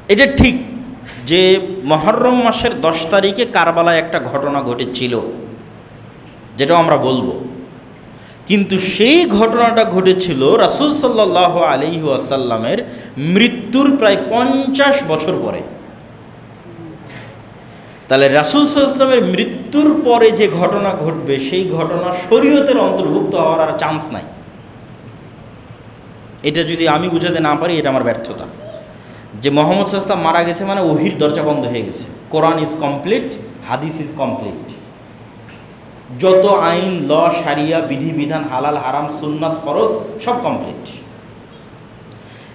এটা ঠিক যে মুহররম মাসের 10 তারিখে কারবালায় একটা ঘটনা ঘটেছিল, যেটাও আমরা বলবো। কিন্তু সেই ঘটনাটা ঘটেছিল রাসূল সাল্লাল্লাহু আলাইহি ওয়াসাল্লামের মৃত্যুর প্রায় 50 বছর পরে। তাহলে রাসূল সাল্লাল্লাহু আলাইহি ওয়াসাল্লামের মৃত্যুর পরে যে ঘটনা ঘটবে সেই ঘটনা শরীয়তের অন্তর্ভুক্ত হওয়ার আর চান্স নাই। এটা যদি আমি বুঝাতে না পারি, এটা আমার ব্যর্থতা। যে মুহাম্মদ সাল্লাল্লাহু আলাইহি ওয়াসাল্লাম মারা গেছে মানে ওহির দরজা বন্ধ হয়ে গেছে। কোরআন ইজ কমপ্লিট, হাদিস ইজ কমপ্লিট। যত আইন, ল, শারিয়া, বিধিবিধান, হালাল হারাম, সুন্নাত, ফরজ সব কমপ্লিট।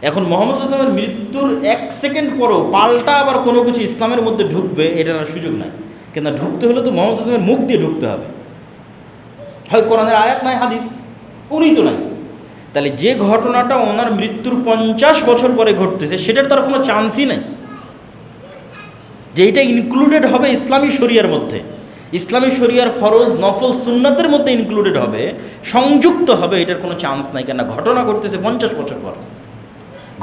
এখন মুহাম্মদ সাল্লাল্লাহু আলাইহি ওয়াসাল্লামের মৃত্যুর 1 সেকেন্ড পরেও পাল্টা আবার কোনো কিছু ইসলামের মধ্যে ঢুকবে, এটার আর সুযোগ নাই। কিন্তু ঢুকতে হলে তো মুহাম্মদ সাল্লাল্লাহু আলাইহি ওয়াসাল্লামের মুখ দিয়ে ঢুকতে হবে। হয় কোরআনের আয়াত নাই হাদিস, উনি তো নাই। তাহলে যে ঘটনাটা ওনার মৃত্যুর 50 বছর পরে ঘটতেছে, সেটার তো আর কোনো চান্সই নেই যে এইটা ইনক্লুডেড হবে ইসলামী শরিয়ার মধ্যে। ইসলামী শরিয়ার ফরজ, নফল, সুন্নাতের মধ্যে ইনক্লুডেড হবে, সংযুক্ত হবে, এটার কোনো চান্স নাই। কেন? ঘটনা ঘটতেছে 50 বছর পর।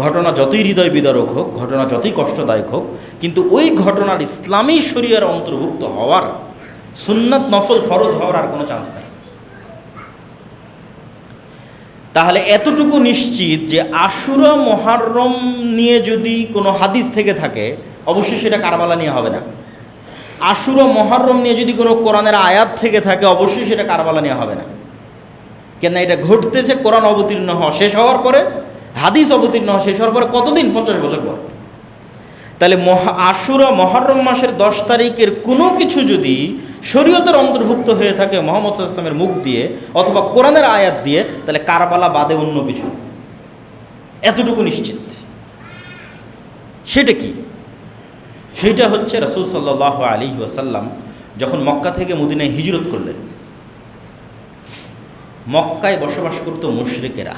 ঘটনা যতই হৃদয় বিদারক হোক, ঘটনা যতই কষ্টদায়ক হোক, কিন্তু ওই ঘটনার ইসলামী শরিয়ার অন্তর্ভুক্ত হওয়ার, সুন্নাত, নফল, ফরজ হওয়ার আর কোনো চান্স নাই। তাহলে এতটুকু নিশ্চিত যে আশুরা মুহররম নিয়ে যদি কোনো হাদিস থেকে থাকে, অবশ্যই সেটা কারবালা নিয়ে হবে না। আশুরা মুহররম নিয়ে যদি কোনো কোরআনের আয়াত থেকে থাকে, অবশ্যই সেটা কারবালা নিয়ে হবে না। কেন? এটা ঘটতেছে কোরআন অবতীর্ণ হওয়া শেষ হওয়ার পরে, হাদিস অবতীর্ণ হওয়া শেষ হওয়ার পরে কতদিন? 50 বছর পর। তাহলে আশুরা মুহররম মাসের 10 তারিখের কোনো কিছু যদি শরীয়তের অন্তর্ভুক্ত হয়ে থাকে মুহাম্মদ সাল্লাল্লাহু আলাইহি ওয়াসাল্লামের মুখ দিয়ে অথবা কোরআনের আয়াত দিয়ে, তাহলে কারবালা বাদে অন্য কিছু, এতটুকু নিশ্চিত। সেটা কি? সেটা হচ্ছে রাসূল সাল্লাল্লাহু আলাইহি ওয়াসাল্লাম যখন মক্কা থেকে মদিনায় হিজরত করলেন, মক্কায় বসবাস করত মুশরিকেরা।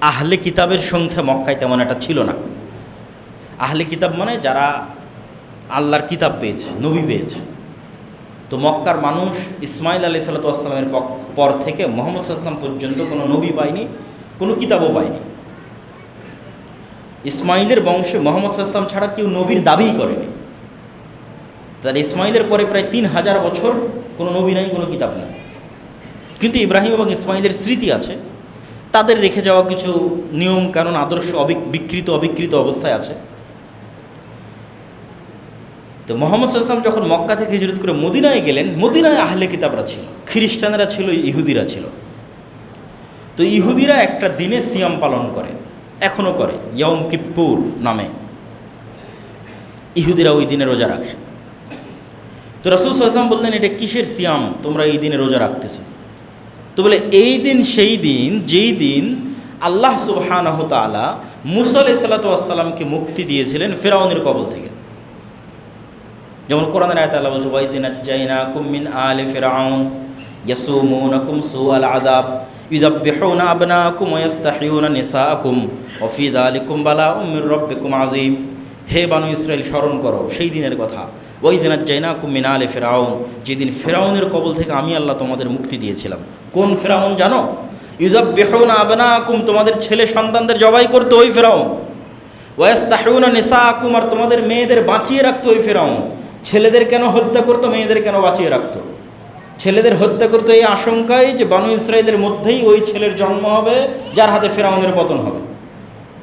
আহলে কিতাবের সংখ্যা মক্কায় তেমন একটা ছিল না। আহলে কিতাব মানে যারা আল্লাহর কিতাব পেয়েছে, নবী পেয়েছে। তো মক্কার মানুষ ইসমাইল আলাইহিসসালাতু ওয়াসসালামের পর থেকে মুহাম্মদ সাল্লাল্লাহু আলাইহি ওয়াসাল্লাম পর্যন্ত কোনো নবী পায়নি, কোনো কিতাবও পায়নি। ইসমাইলের বংশে মুহাম্মদ সাল্লাল্লাহু আলাইহি ওয়াসাল্লাম ছাড়া কেউ নবীর দাবিই করেনি। তাহলে ইসমাইলের পরে প্রায় 3000 বছর কোনো নবী নাই, কোনো কিতাব নেই। কিন্তু ইব্রাহিম এবং ইসমাইলের স্মৃতি আছে, তাদের রেখে যাওয়া কিছু নিয়ম কানুন, আদর্শ অবিকৃত অবস্থায় আছে। তো মুহাম্মদ সাল্লাল্লাহু আলাইহি ওয়াসাল্লাম যখন মক্কা থেকে হিজরত করে মদিনায় গেলেন, মদিনায় আহলে কিতাবরা ছিল, খ্রিস্টানেরা ছিল, ইহুদিরা ছিল। তো ইহুদিরা একটা দিনে সিয়াম পালন করে, এখনও করে, ইয়ম কিপ্পুর নামে। ইহুদিরা ওই দিনে রোজা রাখে। তো রাসূল সাল্লাল্লাহু আলাইহি ওয়াসাল্লাম বললেন, এটা কিসের সিয়াম তোমরা এই দিনে রোজা রাখতেছো? তো বলে, এই দিন সেই দিন যেই দিন আল্লাহ সুবহানাহু তাআলা মূসা আলাইহিসসালাতু ওয়াসসালামকে মুক্তি দিয়েছিলেন ফিরআউনের কবল থেকে। যেমন কোরআনের আয়াতে আল্লাহ বলছে, ওয়াইয নাজ্জাইনাকুম মিন আলি ফিরআউন ইয়াসুমুনাকুম সুআল আযাব ইউযাব্বিহুনা আবনাকুম ওয়া ইস্তাহইয়ুনা নিসাআকুম ওয়া ফি যালিকুম বালাউম মির রাব্বিকুম আযীম। হে বানু ইসরাইল, স্মরণ করো সেই দিনের কথা, ওয়াইয নাজ্জাইনাকুম মিন আলি ফিরআউন, যেদিন ফিরআউনের কবল থেকে আমি আল্লাহ তোমাদের মুক্তি দিয়েছিলাম। কোন ফিরআউন জানো? ইউযাব্বিহুনা আবনাকুম, তোমাদের ছেলে সন্তানদের জবাই করতো ওই ফিরআউন। ওয়া ইস্তাহইয়ুনা নিসাআকুম, আর তোমাদের মেয়েদের বাঁচিয়ে রাখতো ওই ফিরআউন। ছেলেদের কেন হত্যা করতো, মেয়েদের কেন বাঁচিয়ে রাখতো? ছেলেদের হত্যা করতো এই আশঙ্কায় যে বানু ইসরাইলের মধ্যেই ওই ছেলের জন্ম হবে যার হাতে ফিরআউনের পতন হবে,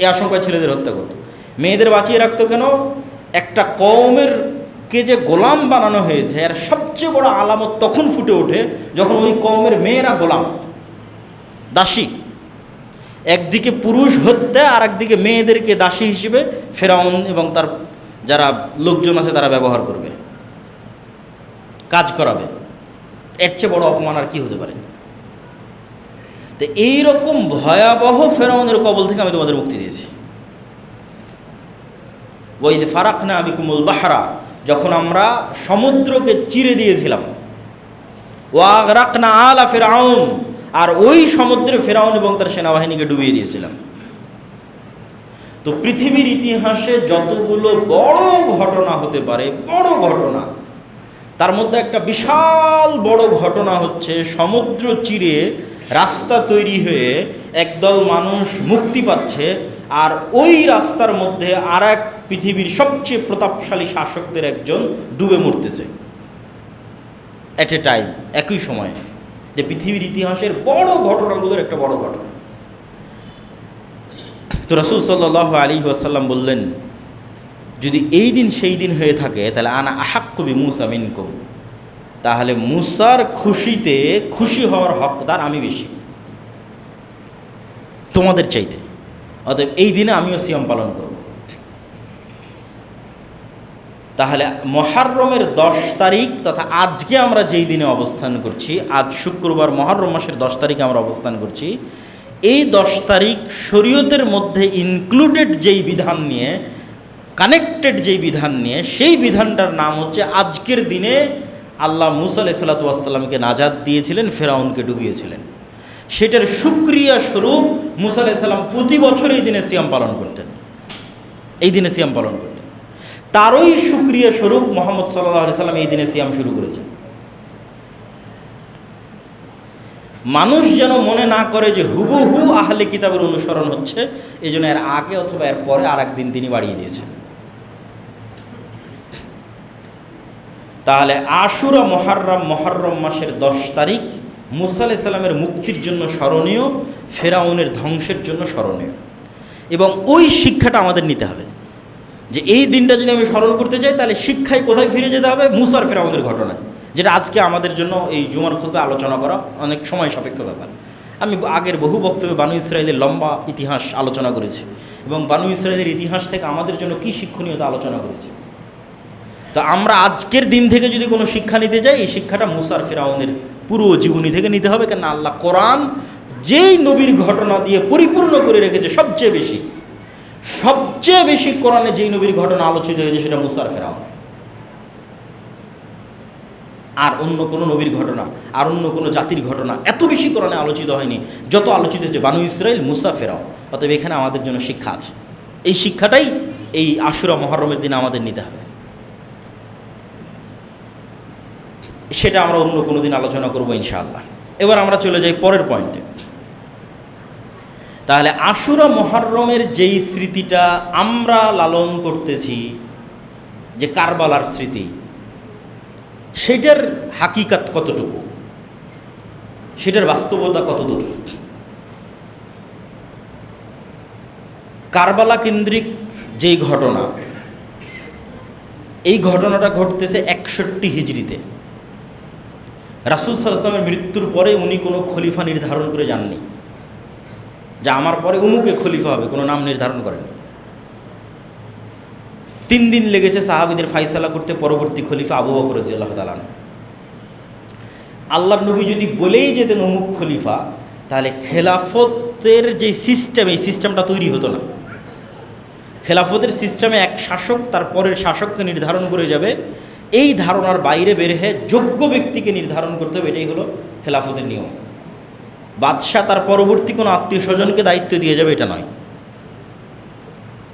এই আশঙ্কায় ছেলেদের হত্যা করতো। মেয়েদের বাঁচিয়ে রাখতো কেন? একটা কওমের কে যে গোলাম বানানো হয়েছে, আর সবচেয়ে বড় আলামত তখন ফুটে ওঠে যখন ওই কওমের মেয়েরা গোলাম, দাসী। একদিকে পুরুষ হত্যা, আর একদিকে মেয়েদেরকে দাসী হিসেবে ফিরআউন এবং তার যারা লোকজন আছে তারা ব্যবহার করবে, কাজ করাবে। এর চেয়ে বড় অপমান আর কি হতে পারে? তো এইরকম ভয়াবহ ফিরআউনের কবল থেকে আমি তোমাদের মুক্তি দিয়েছি। ওয়াইদ ফারাকনা বিকুমুল বাহরা, যখন আমরা সমুদ্রকে চিরে দিয়েছিলাম। ওয়া আগরাকনা আলা ফিরআউন, আর ওই সমুদ্রে ফিরআউন এবং তার সেনাবাহিনীকে ডুবিয়ে দিয়েছিলাম। তো পৃথিবীর ইতিহাসে যতগুলো বড় ঘটনা হতে পারে, বড় ঘটনা, তার মধ্যে একটা বিশাল বড় ঘটনা হচ্ছে সমুদ্র চিরে রাস্তা তৈরি হয়ে একদল মানুষ মুক্তি পাচ্ছে, আর ওই রাস্তার মধ্যে আর এক পৃথিবীর সবচেয়ে প্রতাপশালী শাসকদের একজন ডুবে মরতেছে অ্যাট এ টাইম, একই সময়ে, যে পৃথিবীর ইতিহাসের বড় ঘটনাগুলোর একটা বড় ঘটনা। তো রাসূল সাল্লাল্লাহু আলাইহি ওয়াসাল্লাম বললেন, যদি এই দিন সেই দিন হয়ে থাকে তাহলে আনা আহাক্কু বিমূসা মিনকুম, তাহলে মুসার খুশিতে খুশি হওয়ার হকদার আমি বেশি তোমাদের চাইতে, অতএব এই দিনে আমিও সিয়াম পালন করব। তাহলে মুহররমের 10 তারিখ তথা আজকে আমরা যেই দিনে অবস্থান করছি, আজ শুক্রবার মুহররম মাসের 10 তারিখে আমরা অবস্থান করছি, এই 10 তারিখ শরীয়তের মধ্যে ইনক্লুডেড যেই বিধান নিয়ে, কানেক্টেড যেই বিধান নিয়ে, সেই বিধানটার নাম হচ্ছে আজকের দিনে আল্লাহ মূসা আলাইহিস সালাতু ওয়াস সালামকে নাজাত দিয়েছিলেন, ফেরাউনকে ডুবিয়েছিলেন। সেটার শুকরিয়া স্বরূপ মূসা আলাইহিস সালাম প্রতি বছর এই দিনে সিয়াম পালন করতেন, এই দিনে সিয়াম পালন করতেন। তারই শুকরিয়া স্বরূপ মুহাম্মদ সাল্লাল্লাহু আলাইহি সাল্লাম এই দিনে সিয়াম শুরু করেছেন। মানুষ যেন মনে না করে যে হুবহু আহলে কিতাবের অনুসরণ হচ্ছে, এই জন্য এর আগে অথবা এর পরে আর একদিন তিনি বাড়িয়ে দিয়েছেন। তাহলে আশুরা মুহররম মাসের 10 তারিখ মূসা আলাইহিস সালামের মুক্তির জন্য স্মরণীয়, ফেরাউনের ধ্বংসের জন্য স্মরণীয়। এবং ওই শিক্ষাটা আমাদের নিতে হবে যে এই দিনটা যদি আমি স্মরণ করতে চাই, তাহলে শিক্ষায় কোথায় ফিরে যেতে হবে? মূসার ফেরাউনের ঘটনায়, যেটা আজকে আমাদের জন্য এই জুমার খুতবায় আলোচনা করা অনেক সময় সাপেক্ষ ব্যাপার। আমি আগের বহু বক্তব্যে বানু ইসরায়েলের লম্বা ইতিহাস আলোচনা করেছি এবং বানু ইসরায়েলের ইতিহাস থেকে আমাদের জন্য কী শিক্ষণীয়তা আলোচনা করেছি। তো আমরা আজকের দিন থেকে যদি কোনো শিক্ষা নিতে চাই, এই শিক্ষাটা মূসার ফেরাউনের পুরো জীবনী থেকে নিতে হবে। কেন আল্লাহ কোরআন যেই নবীর ঘটনা দিয়ে পরিপূর্ণ করে রেখেছে, সবচেয়ে বেশি কোরআনে যেই নবীর ঘটনা আলোচিত হয়েছে সেটা মূসার ফেরাউন। আর অন্য কোনো নবীর ঘটনা, আর অন্য কোনো জাতির ঘটনা এত বেশি কোরআনে আলোচিত হয়নি যত আলোচিত হয়েছে বানু ইসরাইল, মূসা, ফেরাউন। অতএব এখানে আমাদের জন্য শিক্ষা আছে। এই শিক্ষাটাই এই আশুরা মুহররমের দিনে আমাদের নিতে হবে। সেটা আমরা অন্য কোনো দিন আলোচনা করবো ইনশাআল্লাহ। এবার আমরা চলে যাই পরের পয়েন্টে। তাহলে আশুরা মুহররমের যেই স্মৃতিটা আমরা লালন করতেছি, যে কারবালার স্মৃতি, সেটার হাকিকাত কতটুকু, সেটার বাস্তবতা কতদূর? কারবালা কেন্দ্রিক যেই ঘটনা, এই ঘটনাটা ঘটতেছে 61 হিজরিতে। রাসূল সাল্লাল্লাহু আলাইহি ওয়াসাল্লামের মৃত্যুর পরে উনি কোনো খলিফা নির্ধারণ করে যাননি যে আমার পরে উমুকে খলিফা হবে, কোনো নাম নির্ধারণ করেন। 3 দিন লেগেছে সাহাবীদের ফাইসালা করতে, পরবর্তী খলিফা আবু বকর রাদিয়াল্লাহু তাআলা আনহু। আল্লাহর নবী যদি বলেই যেতেন অমুক খলিফা, তাহলে খেলাফতের যে সিস্টেম, এই সিস্টেমটা তৈরি হতো না। খেলাফতের সিস্টেমে এক শাসক তার পরের শাসককে নির্ধারণ করে যাবে, এই ধারণার বাইরে বের হয়ে যোগ্য ব্যক্তিকে নির্ধারণ করতে হবে। এটাই হলো খেলাফতের নিয়ম। বাদশাহ তার পরবর্তী কোনো আত্মীয় স্বজনকে দায়িত্ব দিয়ে যাবে, এটা নয়।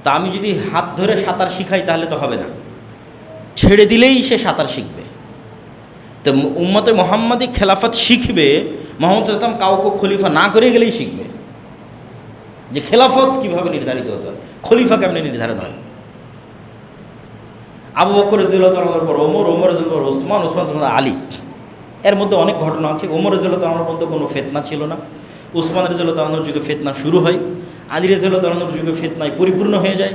তা আমি যদি হাত ধরে সাঁতার শিখাই তাহলে তো হবে না, ছেড়ে দিলেই সে সাঁতার শিখবে। তো উম্মতে মুহাম্মাদি খেলাফত শিখবে, মুহাম্মদ সাল্লাল্লাহু আলাইহি ওয়াসাল্লাম কাউকে খলিফা না করে গেলেই শিখবে যে খেলাফত কিভাবে নির্ধারিত হতে হয়, খলিফা কেমনে নির্ধারণ হয়। আবু বকর রাদিয়াল্লাহু তাআলার পর ওমর, ওমর রাদিয়াল্লাহু পর ওসমান, ওসমান আলী। এর মধ্যে অনেক ঘটনা আছে। ওমর রাদিয়াল্লাহু তাআলার পর্যন্ত কোনো ফিতনা ছিল না। ওসমান রাদিয়াল্লাহু তাআলার যুগে ফিতনা শুরু হয়। আলী রাদিয়াল্লাহু তাআলার যুগে ফিতনায় পরিপূর্ণ হয়ে যায়।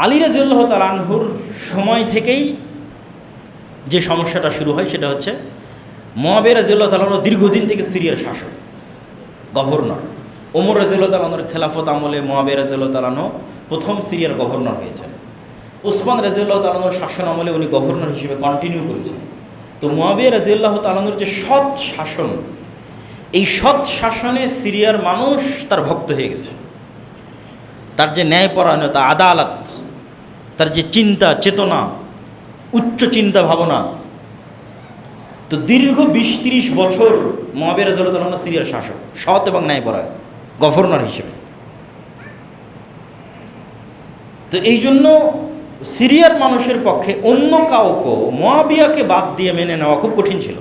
আলী রাদিয়াল্লাহু তাআলা আনহুর সময় থেকেই যে সমস্যাটা শুরু হয় সেটা হচ্ছে মুআবিয়া রাদিয়াল্লাহু তাআলা দীর্ঘদিন থেকে সিরিয়ার শাসক, গভর্নর। ওমর রাদিয়াল্লাহু তাআলার খেলাফত আমলে মুআবিয়া রাদিয়াল্লাহু তাআলা প্রথম সিরিয়ার গভর্নর হয়েছেন। ওসমান রাদিয়াল্লাহু তাআলার শাসন আমলে উনি গভর্নর হিসেবে কন্টিনিউ করেছেন। তো মুআবিয়া রাদিয়াল্লাহু তাআলার যে সৎ শাসন, এই সৎ শাসনে সিরিয়ার মানুষ তার ভক্ত হয়ে গেছে। তার যে ন্যায়পরায়ণতা, আদালত, তার যে চিন্তা চেতনা, উচ্চ চিন্তা ভাবনা। তো দীর্ঘ 20-30 বছর মুআবিয়া রাদিয়াল্লাহু তাআলা সিরিয়ার শাসক, সৎ এবং ন্যায়পরায়ণ গভর্নর হিসেবে। তো এই জন্য সিরিয়ার মানুষের পক্ষে অন্য কাউকে মুআবিয়াকে বাদ দিয়ে মেনে নেওয়া খুব কঠিন ছিল।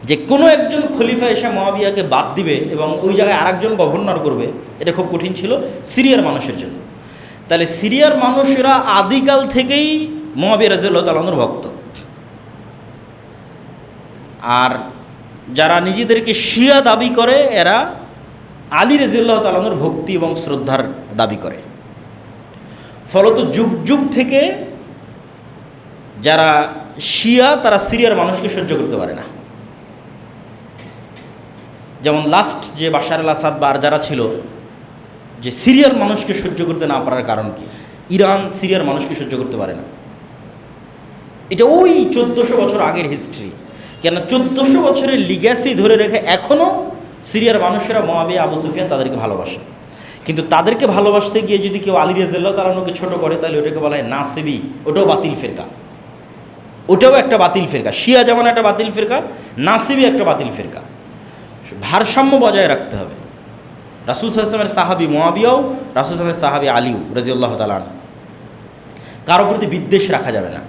যে কোনো একজন খলিফা এসে মুয়াবিয়াকে বাদ দিবে এবং ওই জায়গায় আরেকজন গভর্নর করবে, এটা খুব কঠিন ছিল সিরিয়ার মানুষের জন্য। তাহলে সিরিয়ার মানুষেরা আদিকাল থেকেই মুয়াবিয়া রাদিয়াল্লাহু তাআলা আনহুর ভক্ত। আর যারা নিজেদেরকে শিয়া দাবি করে এরা আলী রাদিয়াল্লাহু তাআলা আনহুর ভক্তি এবং শ্রদ্ধার দাবি করে। ফলত যুগ যুগ থেকে যারা শিয়া তারা সিরিয়ার মানুষকে সহ্য করতে পারে না। যেমন লাস্ট যে বাশার আল আসাদ বা আর যারা ছিল, যে সিরিয়ার মানুষকে সহ্য করতে না পারার কারণ কি? ইরান সিরিয়ার মানুষকে সহ্য করতে পারে না। এটা ওই 1400 বছর আগের হিস্ট্রি। কেন 1400 বছরের লিগ্যাসি ধরে রেখে এখনও সিরিয়ার মানুষেরা মুয়াবিয়া, আবু সুফিয়ান তাদেরকে ভালোবাসে। কিন্তু তাদেরকে ভালোবাসতে গিয়ে যদি কেউ আলী রাদিয়াল্লাহু তাআলা আনহুকে ছোটো করে, তাহলে ওটাকে বলা হয় নাসিবি। ওটাও বাতিল ফেরকা, ওটাও একটা বাতিল ফেরকা। শিয়া যেমন একটা বাতিল ফেরকা, নাসিবি একটা বাতিল ফেরকা। ভারসাম্য বজায় রাখতে হবে। রাসূল সাল্লাল্লাহু আলাইহি ওয়াসাল্লামের সাহাবী মুয়াবিয়াও, রাসূল সাল্লাল্লাহু আলাইহি ওয়াসাল্লামের সাহাবী আলীও রাদিয়াল্লাহু তাআলা আনহু, কারো প্রতি বিদ্বেষ রাখা যাবে না।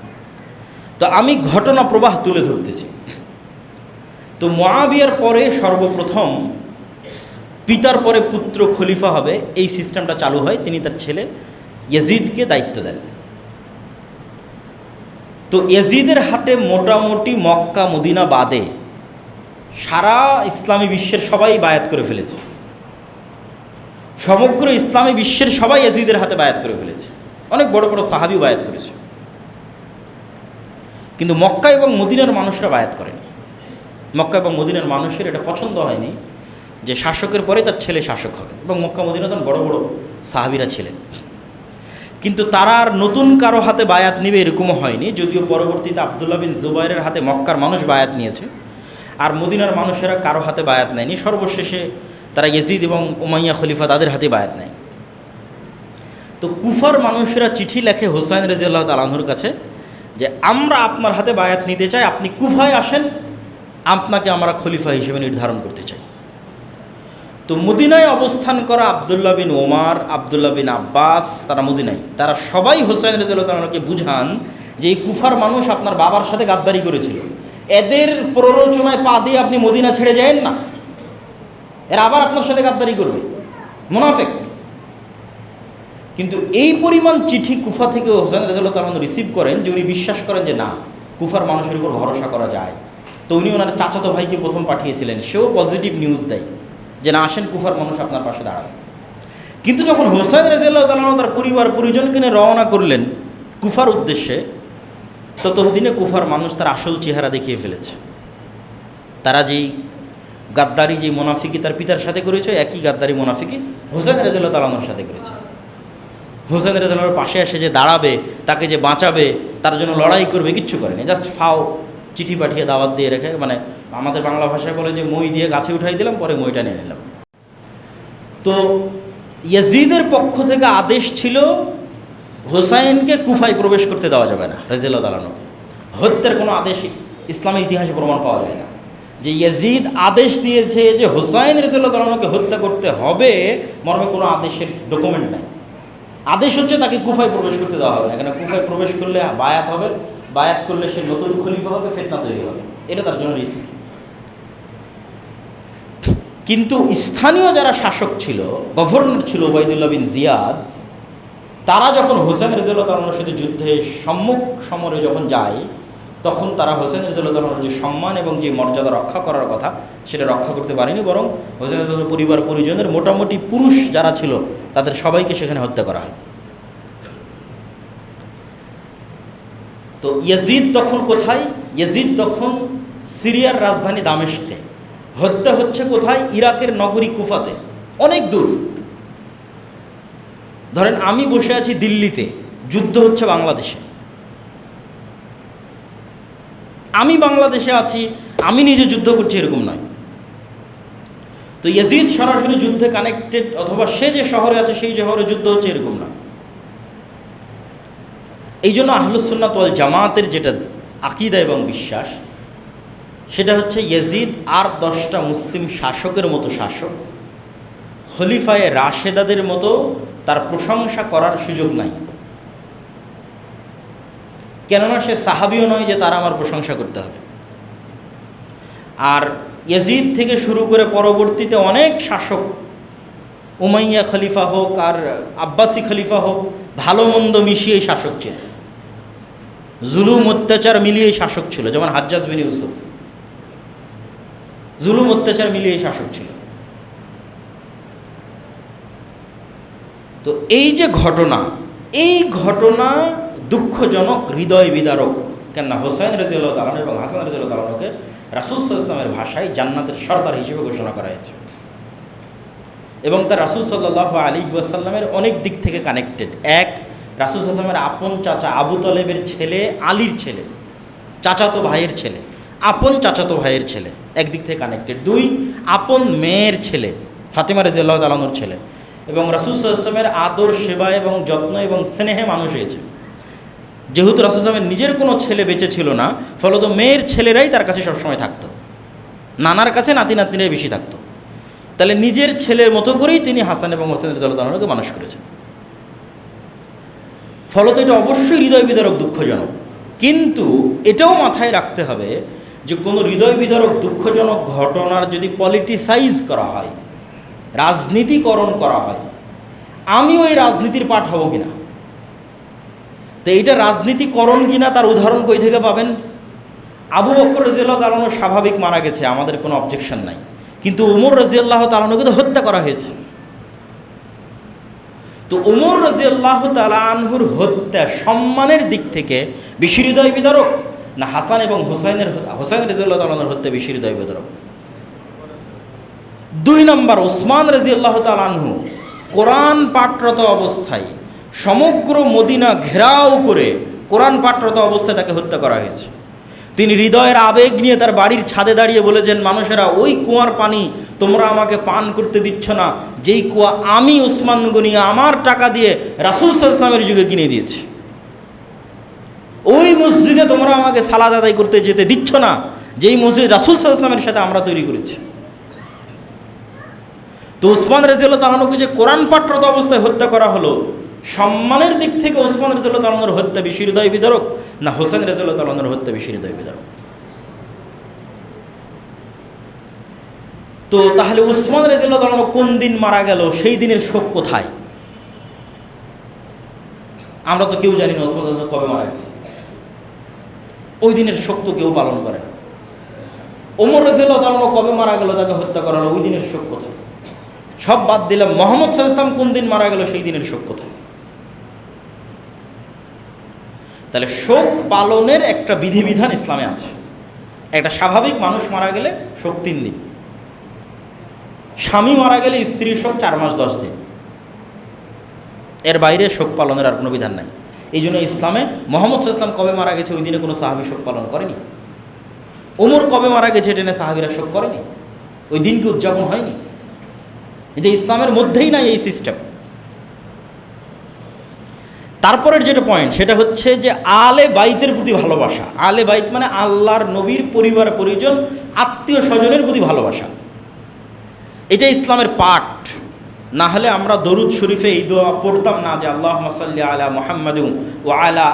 তো আমি ঘটনা প্রবাহ তুলে ধরতেছি। তো মুয়াবিয়ার পরে সর্বপ্রথম পিতার পরে পুত্র খলিফা হবে, এই সিস্টেমটা চালু হয়। তিনি তার ছেলে ইয়াজিদকে দায়িত্ব দেন। তো ইয়াজিদের হাতে মোটামুটি মক্কা মদিনা বাদে সারা ইসলামী বিশ্বের সবাই বায়াত করে ফেলেছে। সমগ্র ইসলামী বিশ্বের সবাই ইয়াজিদের হাতে বায়াত করে ফেলেছে। অনেক বড় বড় সাহাবী বায়াত করেছে, কিন্তু মক্কা এবং মদিনার মানুষরা বায়াত করেনি। মক্কা এবং মদিনার মানুষের এটা পছন্দ হয়নি যে শাসকের পরে তার ছেলে শাসক হবে, এবং মক্কা মদিনা তখন বড় বড় সাহাবীরা ছিলেন। কিন্তু তারা আর নতুন কারো হাতে বায়াত নেবে এরকমও হয়নি, যদিও পরবর্তীতে আব্দুল্লাহ বিন জুবাইরের হাতে মক্কার মানুষ বায়াত নিয়েছে, আর মদিনার মানুষেরা কারো হাতে বায়াত নেয়নি। সর্বশেষে তারা ইয়াজিদ এবং উমাইয়া খলিফা তাদের হাতে বায়াত নেয়। তো কুফার মানুষেরা চিঠি লেখে হুসাইন রাদিয়াল্লাহু তাআলা আনহুর কাছে যে আমরা আপনার হাতে বায়াত নিতে চাই, আপনি কুফায় আসেন, আপনাকে আমরা খলিফা হিসেবে নির্ধারণ করতে চাই। তো মদিনায় অবস্থান করা আবদুল্লাহ বিন ওমর, আবদুল্লাহ বিন আব্বাস, তারা মদিনায়, তারা সবাই হুসাইন রাদিয়াল্লাহু তাআলা আনহুকে বুঝান যে এই কুফার মানুষ আপনার বাবার সাথে গাদ্দারি করেছিল, এদের প্ররোচনায় পা দিয়ে আপনি মদিনা ছেড়ে যায়েন না, এরা আবার আপনার সাথে গাদ্দারি করবে, মুনাফিক। কিন্তু এই পরিমাণ চিঠি কুফা থেকে হুসাইন রাদিয়াল্লাহু তাআলা আনহু রিসিভ করেন যে উনি বিশ্বাস করেন যে না, কুফার মানুষের উপর ভরসা করা যায়। তো উনি ওনার চাচাতো ভাইকে প্রথম পাঠিয়েছিলেন, সেও পজিটিভ নিউজ দেয় যে না, আসেন কুফার মানুষ আপনার পাশে দাঁড়াবে। কিন্তু যখন হুসাইন রাদিয়াল্লাহু তাআলা আনহু তার পরিবার পরিজনকে নিয়ে রওনা করলেন কুফার উদ্দেশ্যে, ততদিনে কুফার মানুষ তার আসল চেহারা দেখিয়ে ফেলেছে। তারা যেই গাদ্দারি, যেই মুনাফিকি তার পিতার সাথে করেছে, একই গাদ্দারি মুনাফিকি হুসাইন রাদিয়াল্লাহু তাআলা আনহুর সাথে করেছে। হুসাইন রাদিয়াল্লাহু আনহুর পাশে এসে যে দাঁড়াবে, তাকে যে বাঁচাবে, তার জন্য লড়াই করবে, কিচ্ছু করেনি। জাস্ট ফাও চিঠি পাঠিয়ে দাওয়াত দিয়ে রেখে, মানে আমাদের বাংলা ভাষায় বলে যে মই দিয়ে গাছে উঠাই দিলাম, পরে মইটা নিয়ে নিলাম। তো ইয়াজিদের পক্ষ থেকে আদেশ ছিল হুসাইনকে কুফায় প্রবেশ করতে দেওয়া যাবে না, রাদিয়াল্লাহু তাআলা আনহুকে। হত্যার কোনো আদেশ ইসলামের ইতিহাসে প্রমাণ পাওয়া যায় না যে ইয়াজিদ আদেশ দিয়েছে যে হুসাইন রাদিয়াল্লাহু তাআলা আনহুকে হত্যা করতে হবে, মর্মে কোনো আদেশের ডকুমেন্ট নাই। আদেশ হচ্ছে তাকে কুফায় প্রবেশ করতে দেওয়া হবে না, কেন কুফায় প্রবেশ করলে বায়াত হবে, বায়াত করলে সে নতুন খলিফা হবে, ফিতনা তৈরি হবে, এটা তার জন্য রিস্ক। কিন্তু স্থানীয় যারা শাসক ছিল, গভর্নর ছিল উবাইদুল্লাহ বিন জিয়াদ, তারা যখন হোসেন রাদিয়াল্লাহু তাআলা আনহুর সাথে যুদ্ধে সম্মুখ সমরে যখন যায়, তখন তারা হোসেন রাদিয়াল্লাহু তাআলা আনহুর যে সম্মান এবং যে মর্যাদা রক্ষা করার কথা সেটা রক্ষা করতে পারেনি, বরং হোসেন রাদিয়াল্লাহু তাআলার পরিবার পরিজনের মোটামুটি পুরুষ যারা ছিল তাদের সবাইকে সেখানে হত্যা করা হয়। তো ইয়াজিদ তখন কোথায়? ইয়াজিদ তখন সিরিয়ার রাজধানী দামেস্কে। হত্যা হচ্ছে কোথায়? ইরাকের নগরী কুফাতে, অনেক দূর। ধরেন আমি বসে আছি দিল্লিতে, যুদ্ধ হচ্ছে বাংলাদেশে। আমি বাংলাদেশে আছি, আমি নিজে যুদ্ধ করছি এরকম নয়। তো ইয়াজিদ সরাসরি যুদ্ধে কানেক্টেড, অথবা সে যে শহরে আছে সেই শহরে যুদ্ধ হচ্ছে এরকম না। এই জন্য আহলুস সুন্নাত ওয়াল জামাতের যেটা আকীদা এবং বিশ্বাস, সেটা হচ্ছে ইয়াজিদ আর 10টা মুসলিম শাসকের মতো শাসক, খলিফায়ে রাশেদাদের মতো তার প্রশংসা করার সুযোগ নাই। কেননা সে সাহাবিও নয় যে তারা আমার প্রশংসা করতে হবে। আর ইয়াজিদ থেকে শুরু করে পরবর্তীতে অনেক শাসক, উমাইয়া খলিফা হোক আর আব্বাসি খলিফা হোক, ভালো মন্দ মিশিয়েই শাসক ছিল, জুলুম অত্যাচার মিলিয়েই শাসক ছিল। যেমন হাজ্জাজ বিন ইউসুফ, জুলুম অত্যাচার মিলিয়েই শাসক ছিল। তো এই যে ঘটনা, এই ঘটনা দুঃখজনক, হৃদয় বিদারক। কেননা হোসাইন রাদিয়াল্লাহু তাআলা এবং হাসান রাদিয়াল্লাহু তাআলাকে রাসূল সাল্লাল্লাহু আলাইহি ওয়াসাল্লামের ভাষায় জান্নাতের সর্দার হিসেবে ঘোষণা করা হয়েছে, এবং তার রাসূল সাল্লাল্লাহু আলাইহি ওয়াসাল্লামের অনেক দিক থেকে কানেক্টেড। এক, রাসূল সাল্লাল্লাহু আলাইহি ওয়াসাল্লামের আপন চাচা আবু তালেবের ছেলে, আলীর ছেলে, চাচাতো ভাইয়ের ছেলে, আপন চাচাতো ভাইয়ের ছেলে, একদিক থেকে কানেক্টেড। দুই, আপন মেয়ের ছেলে, ফাতিমা রাদিয়াল্লাহু তাআলা আনহার ছেলে, এবং রাসূল সাল্লাল্লাহু আলাইহি ওয়াসাল্লামের আদর, সেবা এবং যত্ন এবং স্নেহে মানুষ হয়েছে। যেহেতু রাসূল সাল্লাল্লাহু আলাইহি ওয়াসাল্লামের নিজের কোনো ছেলে বেঁচে ছিল না, ফলত মেয়ের ছেলেরাই তার কাছে সবসময় থাকতো, নানার কাছে নাতি নাতনিরাই বেশি থাকতো। তাহলে নিজের ছেলের মতো করেই তিনি হাসান এবং হোসেন রাদিয়াল্লাহু তাআলাকে মানুষ করেছেন। ফলত এটা অবশ্যই হৃদয় বিদারক, দুঃখজনক। কিন্তু এটাও মাথায় রাখতে হবে যে কোনো হৃদয় বিদারক দুঃখজনক ঘটনার যদি পলিটিসাইজ করা হয়, রাজনীতিকরণ করা হয়, আমিও এই রাজনীতির পাঠ হব কিনা। তো এইটা রাজনীতিকরণ কিনা তার উদাহরণ কই থেকে পাবেন? আবু বকর রাদিয়াল্লাহু তাআলা আনহু স্বাভাবিক মারা গেছে, আমাদের কোনো অবজেকশন নাই, কিন্তু ওমর রাদিয়াল্লাহু তাআলা আনহুকে তো হত্যা করা হয়েছে। তো ওমর রাদিয়াল্লাহু তাআলা আনহুর হত্যা সম্মানের দিক থেকে বেশি হৃদয় বিদারক, না হাসান এবং হোসাইন রাদিয়াল্লাহু তাআলা আনহুর হত্যা বেশি হৃদয় বিদারক? দুই নম্বর, ওসমান রাদিয়াল্লাহু তাআলা আনহু কোরআন পাঠরত অবস্থায় সমগ্র মদিনা ঘেরাও করে কোরআন পাঠরত অবস্থায় তাকে হত্যা করা হয়েছে। তিনি হৃদয়ের আবেগ নিয়ে তার বাড়ির ছাদে দাঁড়িয়ে বলেছেন, মানুষেরা ওই কুয়ার পানি তোমরা আমাকে পান করতে দিচ্ছ না, যেই কুয়া আমি ওসমান গনি আমার টাকা দিয়ে রাসূল সাল্লাল্লাহু আলাইহি ওয়াসাল্লামের যুগে কিনে দিয়েছি। ওই মসজিদে তোমরা আমাকে সালাত আদায় করতে যেতে দিচ্ছ না, যেই মসজিদ রাসূল সাল্লাল্লাহু আলাইহি ওয়াসাল্লামের সাথে আমরা তৈরি করেছি। তো ওসমান রাদিয়াল্লাহু তাআলা আনহুকে যে কোরআন পাঠরত অবস্থায় হত্যা করা হলো, সম্মানের দিক থেকে ওসমান রাদিয়াল্লাহু তাআলা আনহুর হত্যা বেশি হৃদয় বিদারক, না হোসেন রাদিয়াল্লাহু তাআলা আনহুর হত্যা বেশি হৃদয় বিদারক? তো তাহলে ওসমান রাদিয়াল্লাহু তাআলা আনহু কোন দিন মারা গেল, সেই দিনের শোক কোথায়? আমরা তো কেউ জানি না ওসমান রাদিয়াল্লাহু কবে মারা গেছে, ওই দিনের শোক তো কেউ পালন করে না। ওমর রাদিয়াল্লাহু তাআলা আনহু কবে মারা গেল, তাকে হত্যা করা হলো, ওই দিনের শোক কোথায়? সব বাদ দিলাম, মুহাম্মদ সাল্লাল্লাহু আলাইহি ওয়াসাল্লাম কোন দিন মারা গেল, সেই দিনের শোক কোথায়? তাহলে শোক পালনের একটা বিধিবিধান ইসলামে আছে। একটা স্বাভাবিক মানুষ মারা গেলে শোক 3 দিন, স্বামী মারা গেলে স্ত্রীর শোক 4 মাস 10 দিন, এর বাইরে শোক পালনের আর কোনো বিধান নাই। এই জন্য ইসলামে মুহাম্মদ সাল্লাল্লাহু আলাইহি ওয়াসাল্লাম কবে মারা গেছে ওই দিনে কোনো সাহাবী শোক পালন করেনি, ওমর কবে মারা গেছে এটা নিয়ে সাহাবীরা শোক করেনি, ওই দিনকে উদযাপন হয়নি। এটা ইসলামের মধ্যেই নাই এই সিস্টেম। তারপরের যেটা পয়েন্ট সেটা হচ্ছে যে আলে বাইতের প্রতি ভালোবাসা। আলে বাইত মানে আল্লাহর নবীর পরিবার পরিজন, আত্মীয় স্বজনের প্রতি ভালোবাসা। এটা ইসলামের পাঠ। না হলে আমরা দরুদ শরীফে এই দোয়া পড়তাম না যে আল্লাহুম্মা সাল্লি আলা মুহাম্মাদ ওয়া আলা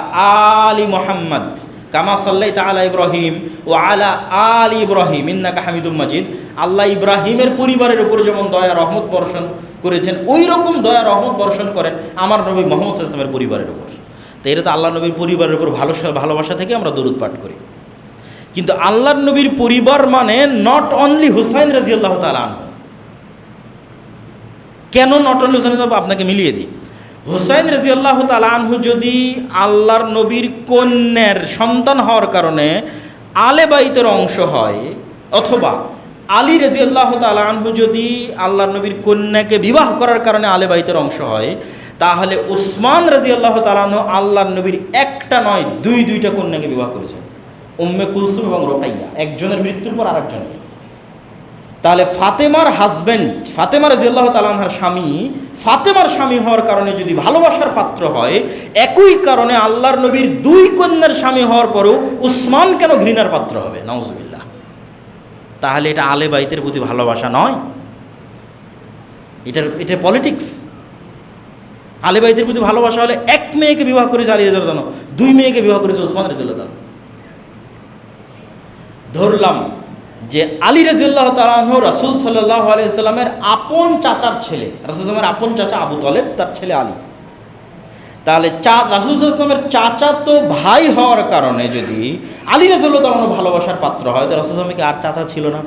আলি মুহাম্মাদ কামা সাল্লাইতা আলা ইব্রাহিম ওয়া আলা আলি ইব্রাহিম ইন্নাকা হামিদুম মাজিদ। আল্লাহ ইব্রাহিমের পরিবারের উপর যেমন দয়া রহমত বর্ষণ করেছেন, ওই রকম দয়া রহমত বর্ষণ করেন আমার নবী মুহাম্মদ সাল্লাল্লাহু আলাইহি ওয়াসাল্লামের পরিবারের উপর। তো এটা তো আল্লাহ নবীর পরিবারের উপর ভালোবাসা থেকে আমরা দরুদ পাঠ করি। কিন্তু আল্লাহর নবীর পরিবার মানে নট অনলি হুসাইন রাদিয়াল্লাহু তাআলা আনহু। কেন নট অনলি হুসাইন? আপনাকে মিলিয়ে দিই। হুসাইন রাদিয়াল্লাহু তাআলা আনহু যদি আল্লাহর নবীর কন্যার সন্তান হওয়ার কারণে আলে বাইতের অংশ হয়, অথবা আলী রাদিয়াল্লাহু তাআলা আনহু যদি আল্লাহর নবীর কন্যাকে বিবাহ করার কারণে আলে বাইতের অংশ হয়, তাহলে উসমান রাদিয়াল্লাহু তাআলা আনহু আল্লাহর নবীর একটা নয় দুইটা কন্যাকে বিবাহ করেছেন, উম্মে কুলসুম এবং রোকাইয়া, একজনের মৃত্যুর পর আরেকজনকে। তাহলে ফাতেমার হাজব্যান্ড, ফাতেমা রাদিয়াল্লাহু তাআলা আনহার স্বামী, ফাতেমার স্বামী হওয়ার কারণে যদি ভালোবাসার পাত্র হয়, একই কারণে আল্লাহর নবীর 2 কন্যার স্বামী হওয়ার পরেও উসমান কেন ঘৃণার পাত্র হবে? নাউজুবিল্লাহ। তাহলে এটা আলে বাইতের প্রতি ভালোবাসা নয়, এটা পলিটিক্স। আলে বাইতের প্রতি ভালোবাসা হলে 1 মেয়েকে বিবাহ করেছে আলী রাদিয়াল্লাহু তাআলা, 2 মেয়েকে বিবাহ করেছে উসমান রাদিয়াল্লাহু তাআলা। ধরলাম যে আলী রাদিয়াল্লাহু তাআলা আনহু রাসূল সাল্লাল্লাহু আলাইহি ওয়াসাল্লামের আপন চাচার ছেলে, রাসূল সাল্লামের আপন চাচা আবু তালেব, তার ছেলে আলী। তাহলে রাসূল সাল্লামের চাচা তো ভাই হওয়ার কারণে যদি আলী রাদিয়াল্লাহু তাআলা ভালোবাসার পাত্র হয়, তো রাসূল সাল্লামের কি আর চাচা ছিল না?